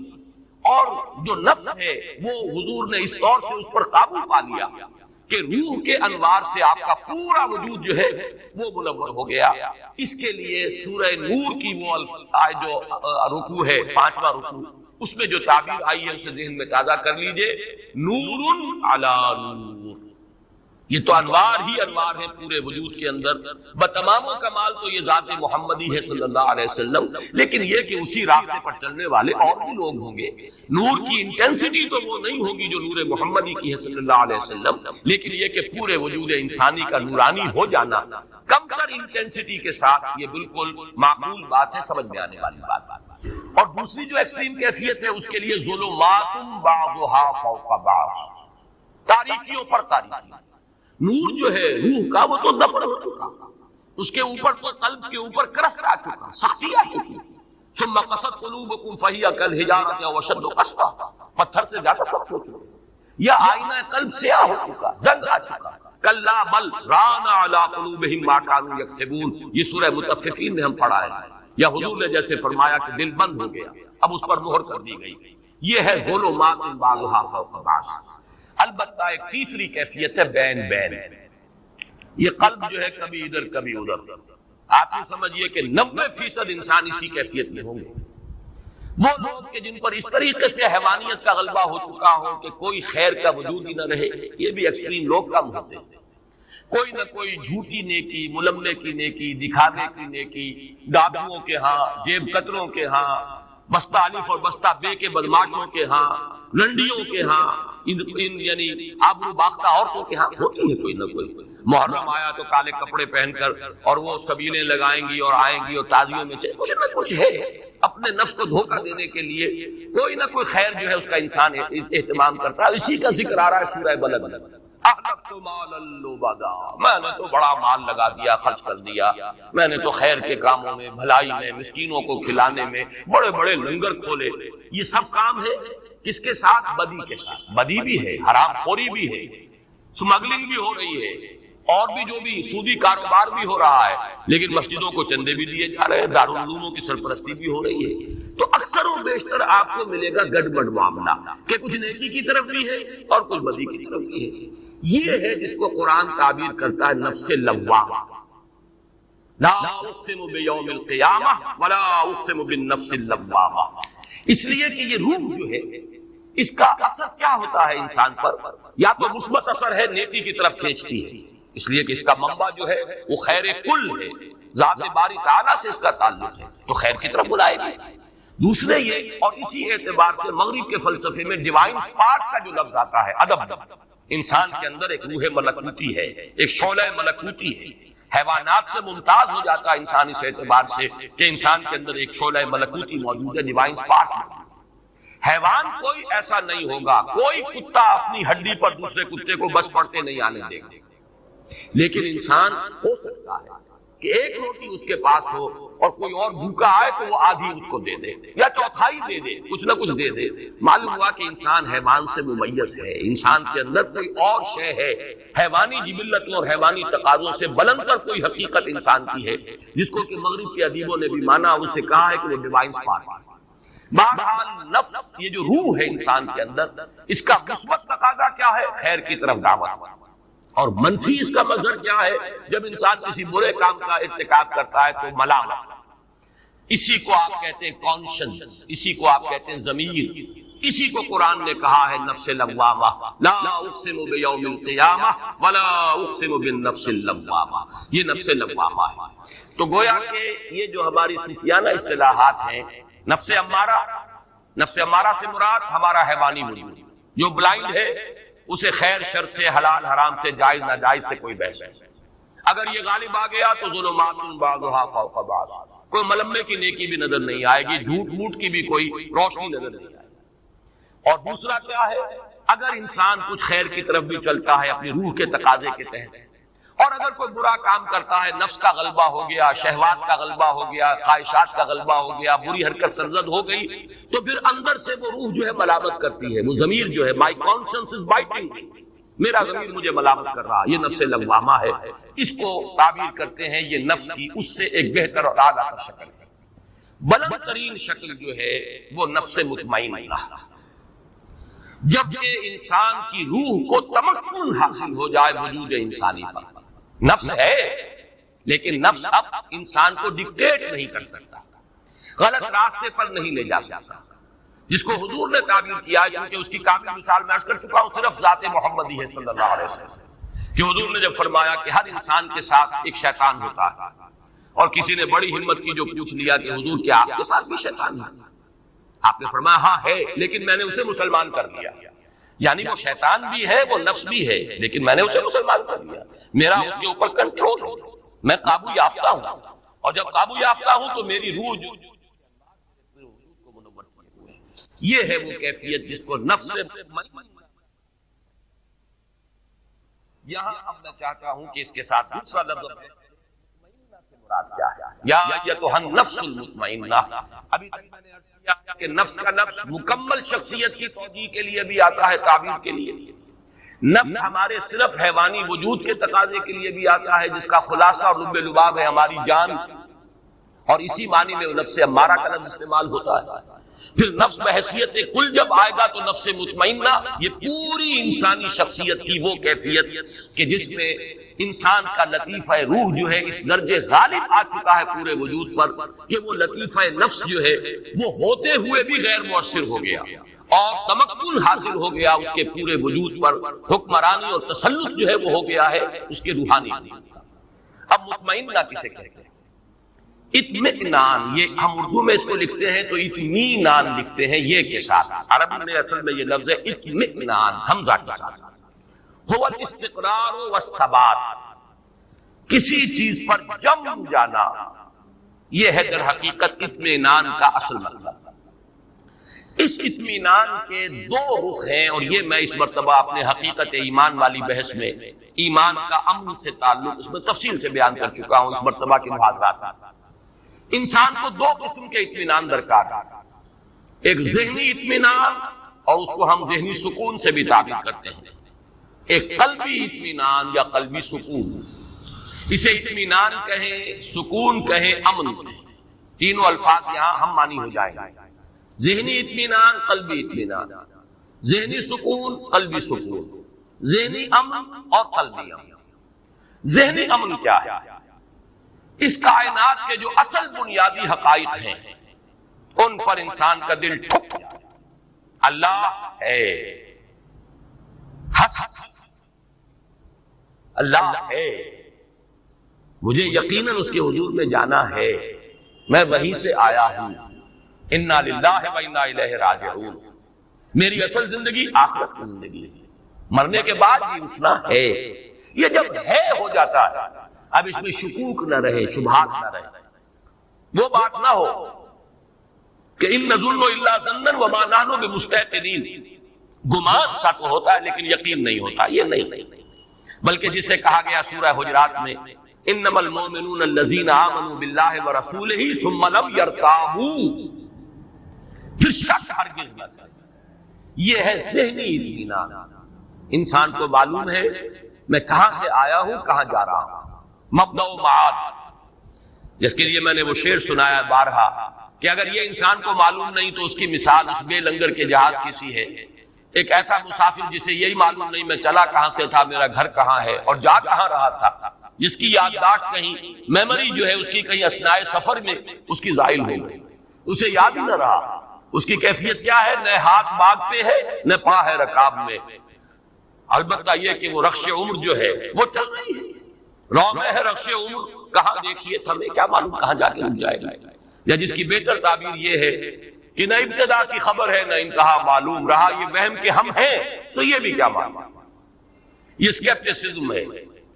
اور جو نفس ہے وہ حضور نے اس طور سے اس پر قابو پا لیا کہ روح کے انوار سے آپ کا پورا وجود جو ہے وہ منور ہو گیا۔ اس کے لیے سورہ نور کی وہ جو رکوع ہے، 5واں رکوع، اس میں جو تعبیر آئی ہے اسے ذہن میں تازہ کر لیجئے، نور علی نور، یہ تو انوار ہی انوار ہیں پورے وجود کے اندر، بتمام و کمال تو یہ ذات محمدی ہے صلی اللہ علیہ وسلم، لیکن یہ کہ اسی راستے پر چلنے والے اور بھی لوگ ہوں گے، نور کی انٹینسٹی تو وہ نہیں ہوگی جو نور محمدی کی ہے صلی اللہ علیہ وسلم، لیکن یہ کہ پورے وجود انسانی کا نورانی ہو جانا کم تر انٹینسٹی کے ساتھ یہ بالکل معقول بات ہے، سمجھ میں آنے والی بات۔ اور دوسری جو ایکسٹریم کیفیت ہے اس کے لیے ظلمات بعضها فوق بعض، تاریکیوں پر تاریکی۔ نور جو ہے روح کا وہ تو دفن ہو چکا، اس کے اوپر تو قلب کے اوپر کرست آ چکا، سختی آ چکی، ثم قست قلوبکم فہی کالحجارۃ او اشد قسوہ، پتھر سے زیادہ سخت ہو چکا، یا آئینہ قلب سیاہ ہو چکا، زنگ آ چکا، کلا بل ران علی قلوبہم ما کانوا یکسبون، یہ سورہ مطففین میں ہم پڑھا ہے، یا حضور نے جیسے فرمایا کہ دل بند ہو گیا، اب اس پر مہر کر دی گئی۔ یہ ہے ظلمات بعضها فوق بعض۔ البتہ ایک تیسری کیفیت ہے بین بین، یہ قلب جو ہے کبھی ادھر کبھی ادھر، آپ یہ سمجھیے کہ 90% انسان اسی کیفیت میں ہوں گے۔ وہ لوگ کہ جن پر اس طریقے سے حیوانیت کا غلبہ ہو چکا ہو کہ کوئی خیر کا وجود ہی نہ رہے، یہ بھی ایکسٹریم لوگ کم ہوتے ہیں، کوئی نہ کوئی جھوٹی نیکی، ململے کی نیکی، دکھاوے کی نیکی، دادوؤں کے ہاں، جیب کتروں کے ہاں، بستہ الف اور بستہ بے کے بدماشوں کے ہاں، لنڈیوں کے ہاں، یعنی آبرو باختہ عورتوں کے ہاں ہوتی ہے کوئی نہ کوئی۔ محرم آیا تو کالے کپڑے پہن کر اور وہ سبیلیں لگائیں گی اور آئیں گی اور تازیوں میں کچھ نہ کچھ ہے، اپنے نفس کو دھوکہ دینے کے لیے کوئی نہ کوئی خیر جو ہے اس کا انسان اہتمام کرتا ہے۔ اسی کا ذکر آ رہا ہے سورہ بلد، احلقت مالا لبدا، میں نے تو بڑا مال لگا دیا، خرچ کر دیا، میں نے تو خیر کے کاموں میں، بھلائی میں، مسکینوں کو کھلانے میں بڑے بڑے لنگر کھولے۔ یہ سب کام ہے کس کے ساتھ؟ بدی کے ساتھ۔ بدی بھی ہے، حرام خوری بھی ہے، سمگلنگ بھی ہو رہی ہے، اور بھی جو بھی سودی کاروبار بھی ہو رہا ہے، لیکن مسجدوں کو چندے بھی دیے جا رہے ہیں، دارالعلوموں کی سرپرستی بھی ہو رہی ہے۔ تو اکثر و بیشتر آپ کو ملے گا گڑبڑ معاملہ کہ کچھ نیکی کی طرف بھی ہے اور کچھ بدی کی طرف بھی ہے۔ یہ ہے جس کو قرآن تعبیر کرتا ہے نفس لوامہ، لا اقسم بیوم القیامہ ولا اقسم بالنفس اللوامہ، اس لیے کہ یہ روح جو ہے اس کا اثر کیا ہوتا ہے انسان پر؟ یا تو مثبت اثر ہے، نیکی کی طرف کھینچتی ہے، اس لیے کہ اس کا منبع جو ہے وہ خیر کل ہے، ذات باری تعالیٰ سے اس کا تعلق ہے تو خیر کی طرف بلائے گی۔ دوسرے یہ، اور اسی اعتبار سے مغرب کے فلسفے میں ڈیوائن اسپارک کا جو لفظ آتا ہے، ادب، انسان کے اندر ایک روح ملکوتی ہے، ایک شعلہ ملکوتی ہے، حیوانات سے ممتاز ہو جاتا ہے انسان اس اعتبار سے کہ انسان کے اندر ایک شعلہ ملکوتی موجود ہے، ڈیوائن اسپارک۔ حیوان کوئی ایسا نہیں ہوگا، کوئی کتا اپنی ہڈی پر دوسرے کتے کو بس پڑتے نہیں آنے دے گا، لیکن انسان ہو سکتا ہے کہ ایک روٹی اس کے پاس ہو اور کوئی اور بھوکا آئے تو وہ آدھی اس کو دے دے یا چوتھائی دے دے، کچھ نہ کچھ دے دے۔ معلوم ہوا کہ انسان حیوان سے ممیز ہے، انسان کے اندر کوئی اور شے ہے، حیوانی جبلتوں اور حیوانی تقاضوں سے بلند کر کوئی حقیقت انسان کی ہے، جس کو کہ مغرب کے ادیبوں نے بھی مانا، اس سے کہا ہے کہ وہ ڈیوائن اسپارک ہے۔ بہرحال نفس، یہ جو روح ہے انسان کے اندر، اس کا مثبت تقاضا کیا ہے؟ خیر کی طرف دعوت، اور منفی اس کا مظہر کیا ہے؟ جب انسان کسی برے کام کا ارتکاب کرتا ہے تو ملامت، اسی کو آپ کہتے ہیں کانشنس، اسی کو آپ کہتے ہیں ضمیر، اسی کو قرآن نے کہا ہے نفس لوامہ، لا اقسم بیوم القیامہ ولا اقسم بالنفس اللوامہ، یہ نفس لوامہ ہے۔ تو گویا کہ یہ جو ہماری صوفیانہ اصطلاحات ہیں، نفس امارہ، نفس امارہ سے مراد ہمارا حیوانی وجود، جو بلائنڈ ہے اسے خیر شر سے، حلال حرام سے، جائز ناجائز سے کوئی بحث نہیں۔ اگر یہ غالب آ گیا تو ظلمات بعضھا فوق بعض، کوئی ملمے کی نیکی بھی نظر نہیں آئے گی، جھوٹ موٹ کی بھی کوئی روشنی نظر نہیں آئے گی۔ اور دوسرا کیا ہے؟ اگر انسان کچھ خیر کی طرف بھی چلتا ہے اپنی روح کے تقاضے کے تحت، اور اگر کوئی برا کام کرتا ہے، نفس کا غلبہ ہو گیا، شہوات کا غلبہ ہو گیا، خواہشات کا غلبہ ہو گیا، بری حرکت سرزد ہو گئی، تو پھر اندر سے وہ روح جو ہے ملامت کرتی ہے، وہ ضمیر جو ہے، مائی کانشنس از بائٹنگ، میرا ضمیر مجھے ملامت کر رہا، یہ نفس لوامہ ہے۔ اس کو تعبیر کرتے ہیں یہ نفس کی اس سے ایک بہتر اور اعلیٰ شکل ہے۔ بلند ترین شکل جو ہے وہ نفس مطمئنہ، جبکہ انسان کی روح کو تمکن حاصل ہو جائے وجود انسانی پر۔ نفس ہے لیکن نفس اب انسان کو ڈکٹیٹ نہیں کر سکتا، غلط راستے پر نہیں لے جا سکتا، جس کو حضور نے تعبیر کیا ہے، کیونکہ اس کی کافی مثال میں عرض کر چکا ہوں، صرف ذات محمدی ہے صلی اللہ علیہ وسلم، کہ حضور نے جب فرمایا کہ ہر انسان کے ساتھ ایک شیطان ہوتا ہے، اور کسی نے بڑی ہمت کی جو پوچھ لیا کہ حضور کیا آپ کے ساتھ بھی شیطان ہے؟ آپ نے فرمایا ہاں ہے، لیکن میں نے اسے مسلمان کر دیا، یعنی وہ شیطان بھی ہے، وہ نفس بھی ہے، لیکن میں نے اسے مسلمان کر دیا، میرا اس کے اوپر کنٹرول ہے، میں قابو یافتہ ہوں، اور جب قابو یافتہ ہوں تو میری روح جو یہ ہے وہ کیفیت جس کو نفس سے یہاں اب میں چاہتا ہوں کہ اس کے ساتھ دوسرا لفظ مراد کیا ہے؟ یا ایتھا النفس المطمئنہ۔ ابھی تک میں نے عرض کیا کہ نفس کا لفظ مکمل شخصیت کی توجیہ کے لیے بھی آتا ہے، تعبیر کے لیے۔ نفس ہمارے صرف حیوانی وجود کے تقاضے کے لیے بھی آتا ہے، جس کا خلاصہ اور لب لباب ہے ہماری جان، اور اسی معنی میں نفس امارہ کا لفظ استعمال ہوتا ہے۔ پھر نفس بحیثیت کل جب آئے گا تو نفس مطمئنہ یہ پوری انسانی شخصیت کی وہ کیفیت کہ جس میں انسان کا لطیفہ روح جو ہے اس درجے غالب آ چکا ہے پورے وجود پر کہ وہ لطیفہ نفس جو ہے وہ ہوتے ہوئے بھی غیر مؤثر ہو گیا، اور تمکن حاصل ہو گیا اس کے پورے وجود پر، حکمرانی اور تسلط جو ہے وہ ہو گیا ہے اس کے روحانی۔ اب مطمئنہ کسے کہتے ہیں؟ اطمئنان، یہ ہم اردو میں اس کو لکھتے ہیں تو اطمینان لکھتے ہیں یہ کے ساتھ، عربی میں اصل میں یہ لفظ ہے اطمئنان حمزہ کے ساتھ۔ هو الاستقرار والثبات، کسی چیز پر جم جانا، یہ ہے در حقیقت اطمینان کا اصل مطلب۔ اس اطمینان کے دو رخ ہیں، اور یہ میں اس مرتبہ اپنے حقیقت ایمان والی بحث میں ایمان کا امن سے تعلق اس میں تفصیل سے بیان کر چکا ہوں اس مرتبہ کے محاضرات میں۔ انسان کو دو قسم کے اطمینان درکار ہے، ایک ذہنی اطمینان، اور اس کو ہم ذہنی سکون سے بھی تعبیر کرتے ہیں، ایک قلبی اطمینان یا قلبی سکون، اسے اطمینان کہیں، سکون کہیں، امن کہیں، تینوں الفاظ یہاں ہم معنی ہو جائیں گے۔ ذہنی اطمینان، قلبی اطمینان، ذہنی سکون، قلبی سکون، ذہنی امن اور قلبی امن۔ ذہنی امن کیا ہے؟ اس کائنات کے جو اصل بنیادی حقائق ہیں ان پر انسان کا دل ٹھک جائے، اللہ ہے، اللہ ہے، مجھے یقیناً اس کے حضور میں جانا ہے، میں وہیں سے آیا ہوں، انا للہ و انا الیہ راجعون، میری اصل زندگی آخرت کی زندگی ہے، مرنے کے بعد بھی اٹھنا ہے۔ یہ جب ہے ہو جاتا ہے، اب اس میں شکوک نہ رہے، شبہات نہ رہے، وہ بات نہ ہو کہ ان نظن الا ظنا وما نحن بمستيقنين، گمان سا تو ہوتا ہے لیکن یقین نہیں ہوتا، یہ نہیں، بلکہ جسے کہا گیا سورہ حجرات میں انما المؤمنون الذین آمنوا باللہ ورسولہ ثم لم یرتابوا، پھر شک ہرگز نہ کرے. یہ ہے ذہنی اطمینان. انسان کو معلوم ہے میں کہاں سے آیا ہوں، کہاں جا رہا ہوں. مبدأ و معاد، جس کے لیے میں نے وہ شعر سنایا بارہا کہ اگر یہ انسان کو معلوم نہیں تو اس کی مثال اس بے لنگر کے جہاز کی سی ہے. ایک ایسا مسافر جسے یہی معلوم نہیں میں چلا کہاں سے تھا، میرا گھر کہاں ہے اور جا کہاں رہا تھا، جس کی یادداشت کہیں میموری جو ہے اس کی کہیں اثناء سفر میں اس کی زائل ہو گئی، اسے یاد ہی نہ رہا. اس کی کیفیت کیا ہے؟ نہ ہاتھ باغ پہ ہے نہ پا ہے رکاب میں. البتہ یہ کہ وہ رخش عمر جو ہے وہ چل رہی ہے. رو میں ہے رخش عمر، کہاں دیکھیے تھمیں کیا معلوم کہاں جا کے رک جائے گا. یا جس کی بہتر تعبیر یہ ہے کہ نہ ابتدا کی خبر ہے نہ انتہا معلوم، رہا یہ وہم کہ ہم ہیں تو یہ بھی کیا معلوم. یہ اسکیپٹسزم ہے،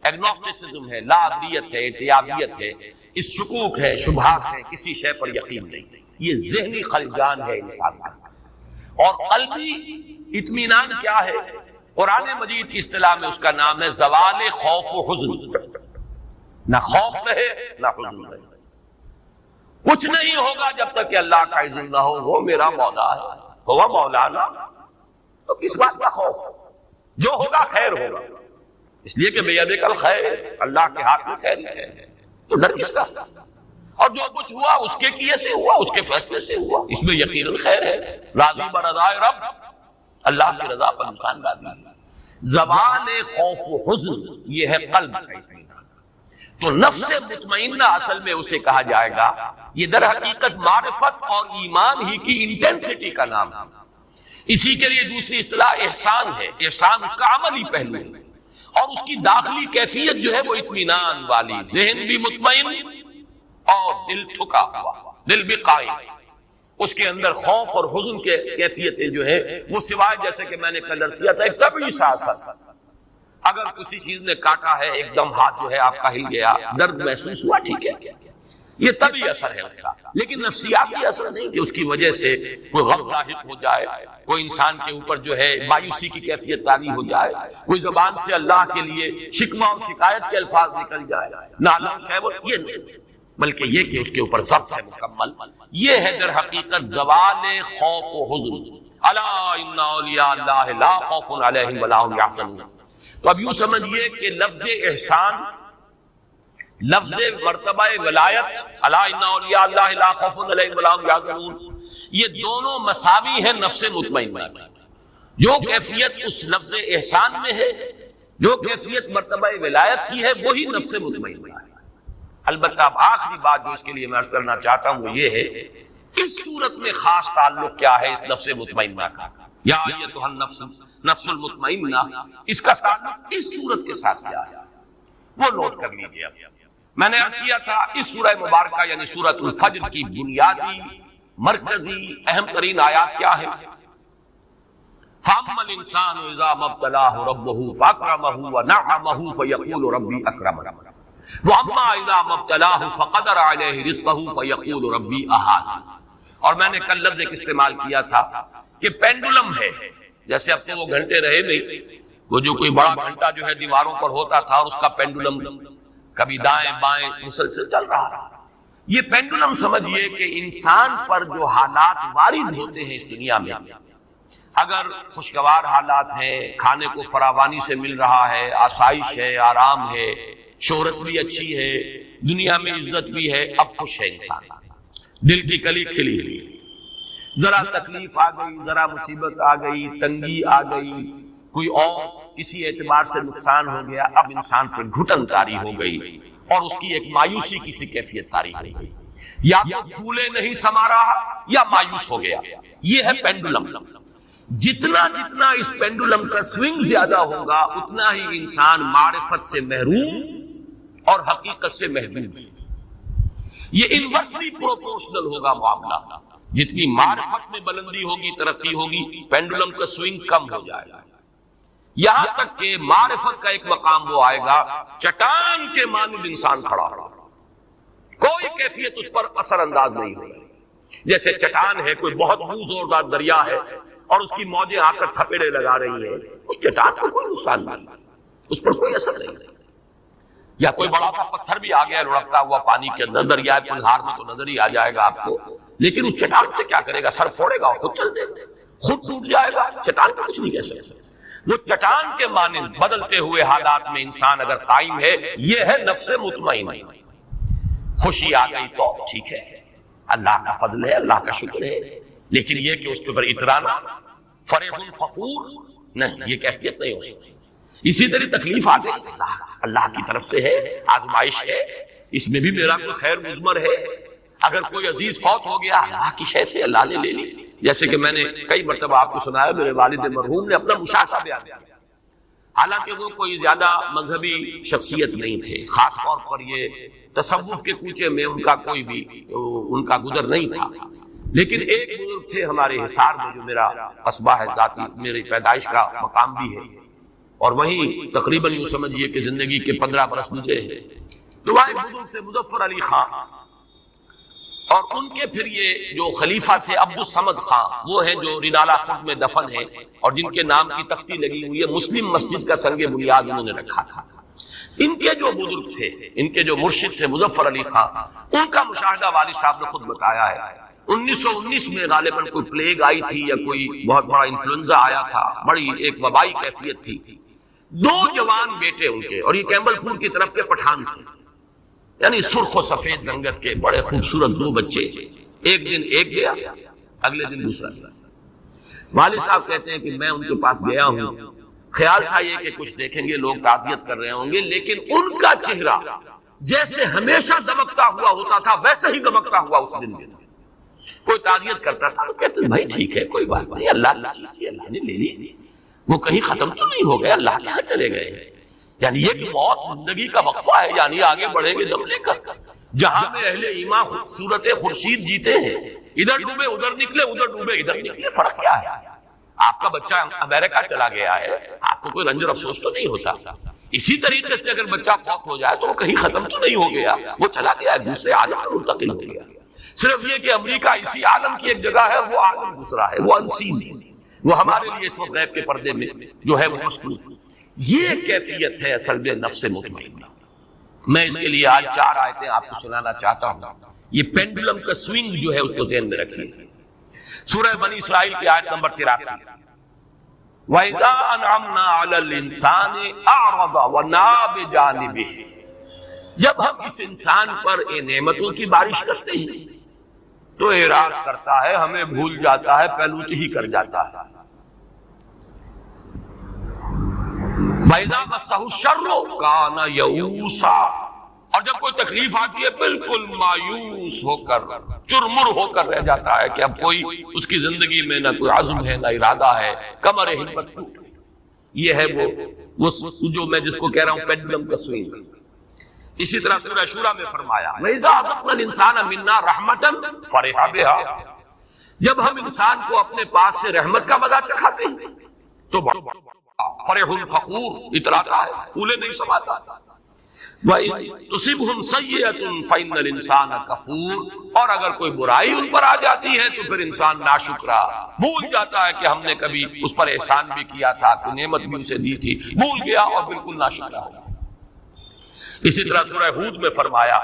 ایگنوسٹسزم ہے، لا ادریت ہے، احتیاطیت ہے، اس شکوک ہے، شبہات ہے، کسی شے پر یقین نہیں. یہ ذہنی خلجان ہے انسان کا. اور قلبی اطمینان کیا ہے؟ قرآن مجید کی اصطلاح میں اس کا نام ہے زوال خوف و حزن. نہ خوف رہے نہ حزن رہے. کچھ نہیں ہوگا جب تک کہ اللہ کا اذن نہ ہو. وہ میرا مولا ہے، ہوا مولانا، تو کس بات کا خوف؟ جو ہوگا خیر ہوگا، اس لیے کہ بیدک الخیر، اللہ کے ہاتھ میں خیر ہے، تو ڈر کس کا؟ اور جو کچھ ہوا اس کے کیے سے ہوا، اس کے فیصلے سے ہوا، اس میں یقیناً خیر ہے. راضی برضائے رب، اللہ کی رضا پر انسان راضی ہے. زوال خوف و حزن یہ ہے قلب کا اطمینان. تو نفس مطمئنہ اصل میں اسے کہا جائے گا. یہ در حقیقت معرفت اور ایمان ہی کی انٹینسٹی کا نام ہے. اسی کے لیے دوسری اصطلاح احسان ہے. احسان اس کا عملی پہلو ہے اور اس کی داخلی کیفیت جو ہے وہ اطمینان والی، ذہن بھی مطمئن اور دل ٹھکا ہوا، دل بھی قائم. اس کے اندر خوف اور حزن کے کیفیتیں جو ہے وہ سوائے جیسے کہ میں نے کل عرض کیا تھا ایک طبعی سا اثر. اگر کسی چیز نے کاٹا ہے ایک دم ہاتھ جو ہے آپ کا ہل گیا، درد محسوس ہوا، ٹھیک ہے، یہ طبعی اثر ہے اس کا. لیکن نفسیاتی اثر نہیں کہ اس کی وجہ سے کوئی غم ظاہر ہو جائے، کوئی انسان کے اوپر جو ہے مایوسی کی کیفیت طاری ہو جائے، کوئی زبان سے اللہ کے لیے شکوہ اور شکایت کے الفاظ نکل جائے، نالم شیوت، یہ نہیں، بلکہ یہ کہ اس کے اوپر ضبط ہے مکمل. یہ ہے در حقیقت زوال خوف و حزن. الا ان اولیاء اللہ لا خوف علیہم ولا هم یحزنون. تو اب یوں سمجھیے کہ لفظ احسان، لفظ مرتبہ ولایت، الا ان اولیاء اللہ لا خوف علیہم ولا هم یحزنون، یہ دونوں مساوی ہیں نفس مطمئنہ میں. جو کیفیت اس لفظ احسان میں ہے، جو کیفیت مرتبہ ولایت کی ہے، وہی نفس مطمئنہ ہے. البتہ اب آخری بات جو اس کے لیے میں عرض کرنا چاہتا ہوں وہ یہ ہے اس صورت میں خاص تعلق کیا ہے اس نفس مطمئنہ کا. یا ایتھا النفس نفس المطمئنہ، اس کا تعلق اس صورت کے ساتھ کیا ہے وہ نوٹ کر لیجیے. میں نے عرض کیا تھا اس سورہ مبارکہ یعنی سورۃ الفجر کی بنیادی مرکزی اہم ترین آیات کیا ہے؟ فَأَمَّا الْإِنسَانُ إِذَا مَا ابْتَلَاهُ رَبُّهُ فَأَكْرَمَهُ وَنَعَّمَهُ فَيَقُولُ رَبِّي أَكْرَمَنِ وَأَمَّا إِذَا مَا ابْتَلَاهُ فَقَدَرَ عَلَيْهِ رِزْقَهُ فَيَقُولُ رَبِّي أَهَانَنِ. اور میں نے کل لفظ ایک استعمال کیا تھا کہ پینڈولم ہے. جیسے اب تو وہ گھنٹے رہے نہیں، وہ جو کوئی بڑا گھنٹہ جو ہے دیواروں پر ہوتا تھا اور اس کا پینڈولم کبھی دائیں بائیں مسلسل چل رہا تھا. یہ پینڈولم سمجھیے کہ انسان پر جو حالات وارد ہوتے ہیں اس دنیا میں، اگر خوشگوار حالات ہیں، کھانے کو فراوانی سے مل رہا ہے، آسائش ہے، آرام ہے، شہرت بھی اچھی ہے، دنیا میں عزت بھی ہے، اب خوش ہے انسان، دل کی کلی کھلی ہوئی. ذرا تکلیف آ گئی، ذرا مصیبت آ گئی، تنگی آ گئی، کوئی اور کسی اعتبار سے نقصان ہو گیا، اب انسان پر گھٹن طاری ہو گئی اور اس کی ایک مایوسی کی سی کیفیت طاری ہو گئی. یا تو پھولے نہیں سما رہا یا مایوس ہو گیا. یہ ہے پینڈولم. جتنا جتنا اس پینڈولم کا سوئنگ زیادہ ہوگا اتنا ہی انسان معرفت سے محروم اور حقیقت سے محجوب. یہ انورسلی پروپورشنل ہوگا معاملہ. جتنی معرفت میں بلندی ہوگی، ترقی ہوگی، پینڈولم کا سوئنگ کم ہو جائے گا، یہاں تک کہ معرفت کا ایک مقام وہ آئے گا چٹان کے مانند انسان کھڑا رہا، کوئی کیفیت اس پر اثر انداز نہیں ہوگی. جیسے چٹان ہے، کوئی بہت زوردار دریا ہے اور اس کی موجیں آ کر تھپیڑے لگا رہی ہیں، اس چٹان کو کوئی نقصان نہیں، اس پر کوئی اثر نہیں. یا کوئی بڑا سا پتھر بھی آ گیا لڑکتا ہوا پانی کے اندر، دریائے کنہار میں تو نظر ہی آ جائے گا آپ کو، لیکن اس چٹان سے کیا کرے گا؟ سر پھوڑے گا اور خود چل دے گا، خود ٹوٹ جائے گا، چٹان کا کچھ نہیں کہہ سکتے۔ وہ چٹان کے مانند بدلتے ہوئے حالات میں انسان اگر قائم ہے، یہ ہے نفس مطمئن۔ خوشی آ گئی تو ٹھیک ہے، اللہ کا فضل ہے، اللہ کا شکر ہے، لیکن یہ کہ اس کے اوپر اترانا، فرح فخور نہیں، یہ کیفیت نہیں ہوئی۔ اسی طرح تکلیف آ گئی، اللہ کی طرف سے ہے، آزمائش ہے، اس میں بھی میرا کوئی خیر مضمر ہے۔ اگر کوئی عزیز فوت ہو گیا، اللہ کی شے سے اللہ نے لے لی، جیسے کہ میں نے کئی مرتبہ آپ کو سنایا، میرے والد مرحوم نے اپنا مشاہدہ بیان کیا، حالانکہ وہ کوئی زیادہ مذہبی شخصیت نہیں تھے، خاص طور پر یہ تصوف کے کوچے میں ان کا کوئی بھی ان کا گزر نہیں تھا، لیکن ایک بزرگ تھے ہمارے حصار میں جو میرا قصبہ ہے، ذاتی میری پیدائش کا مقام بھی ہے، اور وہیں تقریباً یوں سمجھیے کہ زندگی کے 15 برس گزرے ہیں۔ تو وہاں ایک بزرگ تھے مظفر علی خان، اور ان کے پھر یہ جو خلیفہ تھے عبد الصمد خان، وہ ہیں جو رینالہ خود میں دفن ہیں، اور جن کے نام کی تختی لگی ہوئی ہے، مسلم مسجد کا سنگ بنیاد انہوں نے رکھا تھا۔ ان کے جو بزرگ تھے، ان کے جو مرشد تھے مظفر علی خان، ان کا مشاہدہ والد صاحب نے خود بتایا ہے۔ 1919 میں غالباً کوئی پلیگ آئی تھی یا کوئی بہت بڑا انفلوئنزا آیا تھا، بڑی ایک وبائی کیفیت تھی۔ 2 جوان بیٹے ان کے، اور یہ کیمبل پور کی طرف کے پٹھان تھے، یعنی سرخ و سفید رنگت کے بڑے خوبصورت 2 بچے۔ ایک دن ایک گیا، اگلے دن دوسرا گیا۔ والد صاحب کہتے ہیں کہ میں ان کے پاس گیا ہوں، خیال تھا یہ کہ کچھ دیکھیں گے، لوگ تعزیت کر رہے ہوں گے، لیکن ان کا چہرہ جیسے ہمیشہ دمکتا ہوا ہوتا تھا ویسے ہی دمکتا ہوا اس دن کے۔ کوئی تعزیت کرتا تھا تو کہتے ہیں بھائی ٹھیک ہے، کوئی بات نہیں، اللہ کی چیز تھی، اللہ نے لے لی، وہ کہیں ختم تو نہیں ہو گئے، اللہ کہاں چلے گئے؟ یعنی یہ کہ موت زندگی کا وقفہ ہے، یعنی آگے بڑھیں گے دم لے کر۔ جہاں میں اہل ایمان صورت خورشید جیتے ہیں، ادھر ڈوبے ادھر نکلے، ادھر ڈوبے ادھر نکلے، فرق کیا ہے؟ آپ کا بچہ امریکہ چلا گیا ہے، آپ کو کوئی رنج اور افسوس تو نہیں ہوتا؟ اسی طریقے سے اگر بچہ فوت ہو جائے تو وہ کہیں ختم تو نہیں ہو گیا، وہ چلا گیا ہے، دوسرے عالم میں منتقل ہو گیا۔ صرف یہ کہ امریکہ اسی عالم کی ایک جگہ ہے، وہ عالم دوسرا ہے، وہ انسین ہے، وہ ہمارے لیے اس وقت غیب کے پردے میں جو ہے وہ مشکور۔ یہ کیفیت ہے اصل میں نفس مطمئنہ۔ میں اس کے لیے آج 4 آیتیں آپ کو سنانا چاہتا ہوں، یہ پینڈولم کا سوئنگ جو ہے اس کو ذہن میں رکھیے۔ سورہ بنی اسرائیل کی آیت نمبر 83، وَإِذَا أَنْعَمْنَا عَلَى الْإِنسَانِ أَعْرَضَ وَنَأَىٰ بِجَانِبِهِ، جب ہم اس انسان پر نعمتوں کی بارش کرتے ہیں تو اعراض کرتا ہے، ہمیں بھول جاتا ہے، پہلوتی ہی کر جاتا ہے۔ وَإِذَا مَسَّهُ الشَّرُّ كَانَ يَئُوسًا، اور جب کوئی تکلیف آتی ہے بالکل مایوس ہو کر، چرمر ہو کر رہ جاتا ہے کہ اب کوئی اس کی زندگی میں نہ کوئی عزم ہے نہ ارادہ ہے، کمر ہمت ٹوٹ گئی۔ یہ ہے وہ جو میں جس کو کہہ رہا ہوں پینڈولم کا سوئنگ۔ اسی طرح سورہ شورى میں فرمایا وَإِذَا أَذَقْنَا الْإِنسَانَ مِنَّا رَحْمَةً فَرِحَ بِهَا، جب ہم انسان کو اپنے پاس سے رحمت کا مزہ چکھاتے ہیں تو فرح فخور اتراتا ہے، پھولے نہیں سماتا۔ وَإِن تُصِبْهُمْ سَيِّئَةٌ فَإِنَّ الْإِنسَانَ كَفُورٌ، اور اگر کوئی برائی ان پر آ جاتی ہے تو پھر انسان ناشکرا، بھول جاتا ہے کہ ہم نے کبھی اس پر احسان بھی کیا تھا، کوئی نعمت بھی اسے دی تھی، بھول گیا اور بالکل ناشکرا ہو گیا۔ اسی طرح سورہ ہود میں فرمایا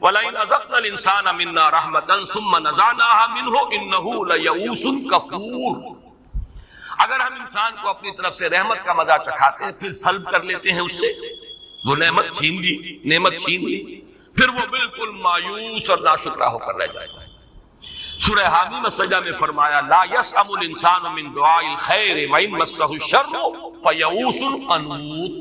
وَلَئِنْ أَذَقْنَا الْإِنسَانَ مِنَّا رَحْمَةً ثُمَّ نَزَعْنَاهَا مِنْهُ إِنَّهُ لَيَئُوسٌ كَفُورٌ، اگر ہم انسان کو اپنی طرف سے رحمت کا مزہ چکھاتے ہیں پھر سلب کر لیتے ہیں اس سے، وہ نعمت چھین لی، پھر وہ بالکل مایوس اور ناشکرا ہو کر رہ جائے گا۔ سورہ حامی مسجدہ میں فرمایا لا يسأم الانسان من دعاء الخير وان مسه الشر فيئوس قنوط،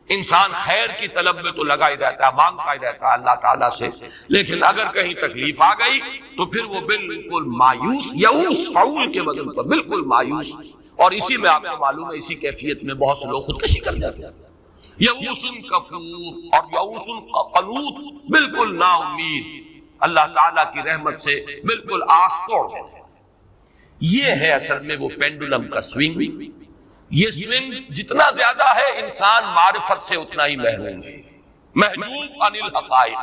انسان خیر کی طلب میں تو لگا ہی رہتا ہے، مانگتا ہی رہتا ہے اللہ تعالیٰ سے، لیکن اگر کہیں تکلیف آ گئی تو پھر وہ بالکل مایوس، یئوس فعول کے وزن پر بالکل مایوس، اور اسی میں آپ کو معلوم ہے اسی کیفیت میں بہت سے لوگ خودکشی کر جاتے ہیں۔ یئوس کفور اور یئوس قنوط، بالکل نا امید، اللہ تعالیٰ کی رحمت سے بالکل آس توڑ دیتے ہیں۔ یہ ہے اصل میں وہ پینڈولم کا سوئنگ۔ یہ سوئنگ جتنا زیادہ ہے انسان معرفت سے اتنا ہی محروم ہے، محجوب عن الحقائق۔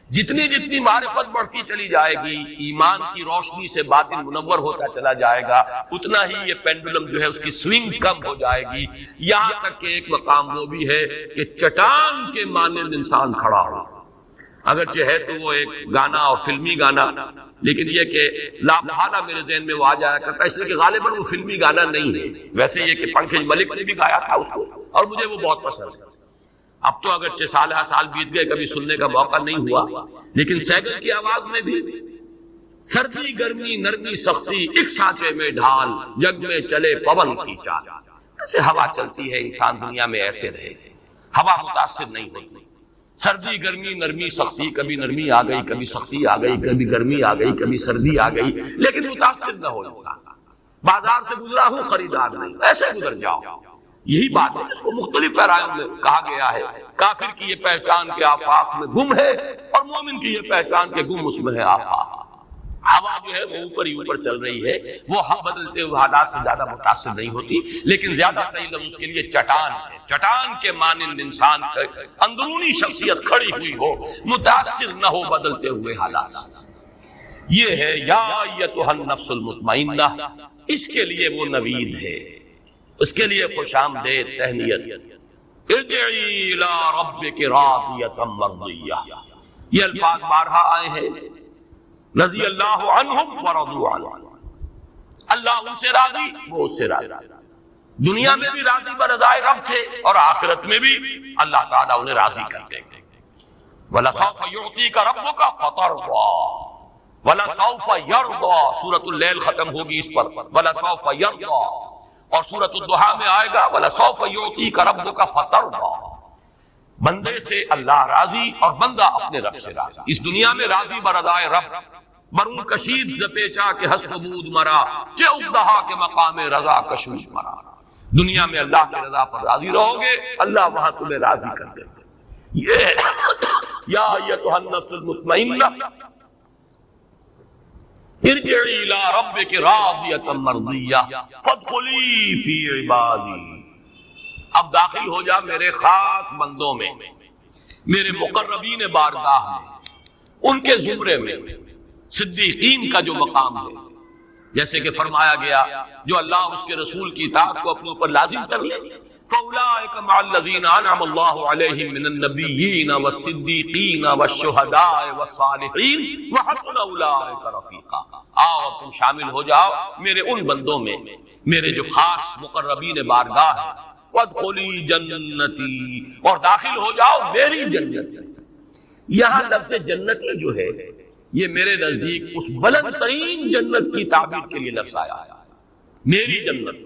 جتنی جتنی معرفت بڑھتی چلی جائے گی، ایمان کی روشنی سے باطن منور ہوتا چلا جائے گا، اتنا ہی یہ پینڈولم جو ہے اس کی سوئنگ کم ہو جائے گی، یہاں تک کہ ایک مقام وہ بھی ہے کہ چٹان کے مانند انسان کھڑا ہو۔ اگرچہ ہے تو وہ ایک گانا اور فلمی گانا، لیکن یہ کہ لا محالہ میرے ذہن میں وہ آ جایا کرتا ہے، اس لیے کہ غالباً وہ فلمی گانا نہیں ہے۔ ویسے یہ کہ پنکج ملک نے بھی گایا تھا اس کو، اور مجھے وہ بہت پسند ہے۔ اب تو اگرچہ سال بیت گئے، کبھی سننے کا موقع نہیں ہوا، لیکن سیگل کی آواز میں بھی سردی گرمی نرمی سختی ایک سانچے میں ڈھال، جگ میں چلے پون کی چال۔ ایسے ہوا چلتی ہے، انسان دنیا میں ایسے رہے، ہوا متاثر نہیں ہوتی۔ سردی گرمی نرمی سختی، کبھی نرمی آ گئی، کبھی سختی آ گئی، کبھی گرمی آ گئی، کبھی سردی آ گئی، لیکن متاثر نہ ہو انسان۔ بازار سے گزرا ہوں خریدار نہیں، ایسے گزر جاؤ۔ یہی بات ہے جس کو مختلف پیرایوں میں کہا گیا ہے، کافر کی یہ پہچان کے آفاق میں گم ہے، اور مومن کی یہ پہچان کے گم اس میں ہے آفاق۔ ہوا جو ہے وہ اوپر ہی اوپر چل رہی ہے، وہ بدلتے ہوئے حالات سے زیادہ متاثر نہیں ہوتی، لیکن زیادہ صحیح لفظ اس کے لیے چٹان ہے۔ چٹان کے مانند انسان کی اندرونی شخصیت کھڑی ہوئی ہو، متاثر نہ ہو بدلتے ہوئے حالات سے۔ یہ ہے یا ایتھا النفس المطمئنہ، اس کے لیے وہ نوید ہے، اس کے لیے خوش آمدید تہنیت۔ ارجعی الی ربک راضیۃ مرضیہ، یہ الفاظ بارہا آئے ہیں۔ رضی اللہ عنہم ورضوا عنہ، اللہ ان سے راضی، وہ اس سے راضی۔ دنیا میں بھی راضی برضائے رب تھے، اور آخرت میں بھی اللہ تعالیٰ انہیں راضی کر دیں گے۔ وَلَسَوْفَ يُعْطِيكَ رَبُّكَ فَتَرْضَىٰ وَلَسَوْفَ يَرْضَىٰ، سورۃ اللیل ختم ہوگی اس پر، وَلَسَوْفَ يَرْضَىٰ، اور سورۃ الضحیٰ میں آئے گا وَلَسَوْفَ يُعْطِيكَ رَبُّكَ فَتَرْضَىٰ۔ بندے سے اللہ راضی اور بندہ اپنے رب سے راضی۔ اس دنیا میں راضی برضائے رب، برون کشید زپیچا کے ہست بود مرا، چے اقدہا کے مقام رضا کشوش مرا۔ دنیا میں اللہ کی رضا پر راضی رہو گے، اللہ وہاں تمہیں راضی کر دے گے۔ یہ یا ایتھا النفس المطمئنہ ارجعی الی ربک راضیۃ مرضیہ فادخلی فی عبادی، اب داخل ہو جا میرے خاص بندوں میں، میرے مقربین بارگاہ میں، ان کے زمرے میں، صدیقین کا جو مقام ہے، جیسے کہ فرمایا گیا جو اللہ اس کے رسول کی اطاعت کو اپنے اوپر لازم کر لے، فَأُولَٰئِكَ مَعَ الَّذِينَ أَنْعَمَ اللَّهُ عَلَيْهِم مِّنَ النَّبِيِّينَ وَالصِّدِّيقِينَ وَالشُّهَدَاءِ وَالصَّالِحِينَ وَحَسُنَ أُولَٰئِكَ رَفِيقًا۔ آؤ تم شامل ہو جاؤ میرے ان بندوں میں، میرے جو خاص مقربین بارگاہ ہیں، وَادْخُلِي جَنَّتِي، اور داخل ہو جاؤ میری جنت میں۔ یہاں لفظ جنتی جو ہے یہ میرے نزدیک اس بلند ترین جنت کی تعبیر کے لیے لفظ آیا ہے، میری جنت۔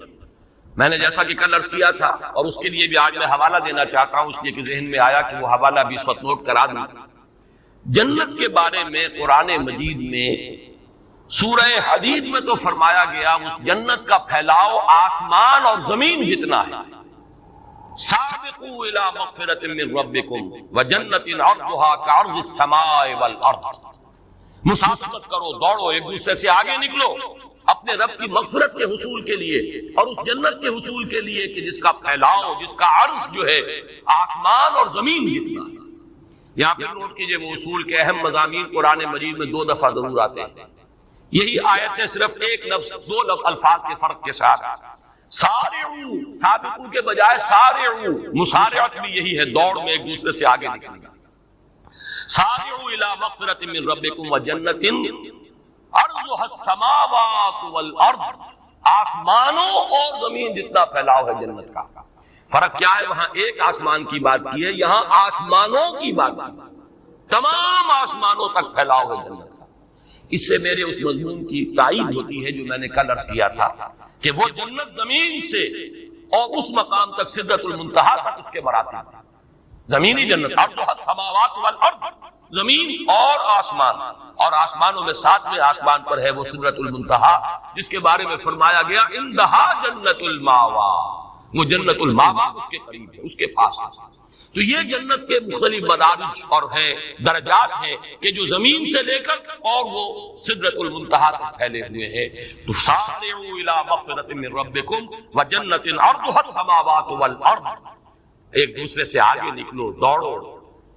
میں نے جیسا کہ کل عرض کیا تھا، اور اس کے لیے بھی آج میں حوالہ دینا چاہتا ہوں، اس لیے کہ ذہن میں آیا کہ وہ حوالہ بھی اس وقت نوٹ کرا دوں۔ جنت کے بارے میں قرآن مجید میں سورہ حدید میں تو فرمایا گیا اس جنت کا پھیلاؤ آسمان اور زمین جتنا ہے۔ سابقوا الی مغفرۃ من ربکم وجنۃ عرضها کعرض السماء والارض، مسابقت کرو، دوڑو، ایک دوسرے سے آگے نکلو اپنے رب کی مغفرت کے حصول کے لیے اور اس جنت کے حصول کے لیے کہ جس کا پھیلاؤ، جس کا عرض جو ہے آسمان اور زمین جتنا ہے۔ یہاں پہ نوٹ کیجئے وہ اصول کے اہم مضامین قرآن مجید میں 2 دفعہ ضرور آتے ہیں۔ یہی آیت ہے صرف ایک لفظ 2 الفاظ کے فرق کے ساتھ، سارعوا، سابقوا کے بجائے سارعوا، مسارعت بھی یہی ہے، دوڑ میں ایک دوسرے سے آگے نکلنا۔ سارعوا الی مغفرۃ من ربکم وجنۃ عرضها السماوات والارض، آسمانوں اور زمین جتنا پھیلاؤ ہے جنت کا۔ فرق کیا ہے؟ وہاں ایک آسمان کی بات کی ہے، یہاں آسمانوں کی بات کی، تمام آسمانوں تک پھیلاؤ ہے جنت کا۔ اس سے میرے اس مضمون کی تائید ہوتی ہے جو میں نے کل عرض کیا تھا کہ وہ جنت زمین سے اور اس مقام تک سدرۃ المنتہا تک اس کے مراتب، زمینی جنت عرضها السماوات والارض، زمین اور آسمان، اور آسمانوں میں 7ویں آسمان پر ہے وہ سدرۃ المنتہا، جس کے بارے میں فرمایا گیا اندہا جنت الماوا، وہ جنت الماوا اس کے قریب ہے، اس کے پاس ہے۔ تو یہ جنت کے مختلف مدارج اور ہیں، درجات ہیں کہ جو زمین سے لے کر اور وہ سدرۃ المنتہا تک پھیلے ہوئے ہیں۔ تو سارعوا الی مغفرۃ من ربکم وجنۃ عرضها السماوات والارض، ایک دوسرے سے آگے نکلو، دوڑو،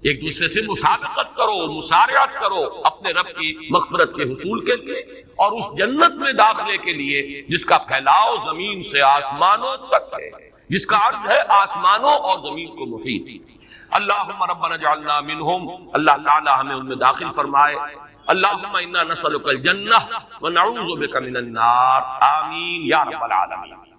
ایک دوسرے سے مسابقت کرو، مسارعت کرو اپنے رب کی مغفرت کے حصول کے لیے اور اس جنت میں داخلے کے لیے جس کا پھیلاؤ زمین سے آسمانوں تک ہے، جس کا عرض ہے آسمانوں اور زمین کو محیط۔ اللہم ربنا اجعلنا منہم، اللہ تعالی ہمیں ان میں داخل فرمائے۔ اللہم انا نسألک الجنہ ونعوذ بک من النار، آمین یا رب العالمین۔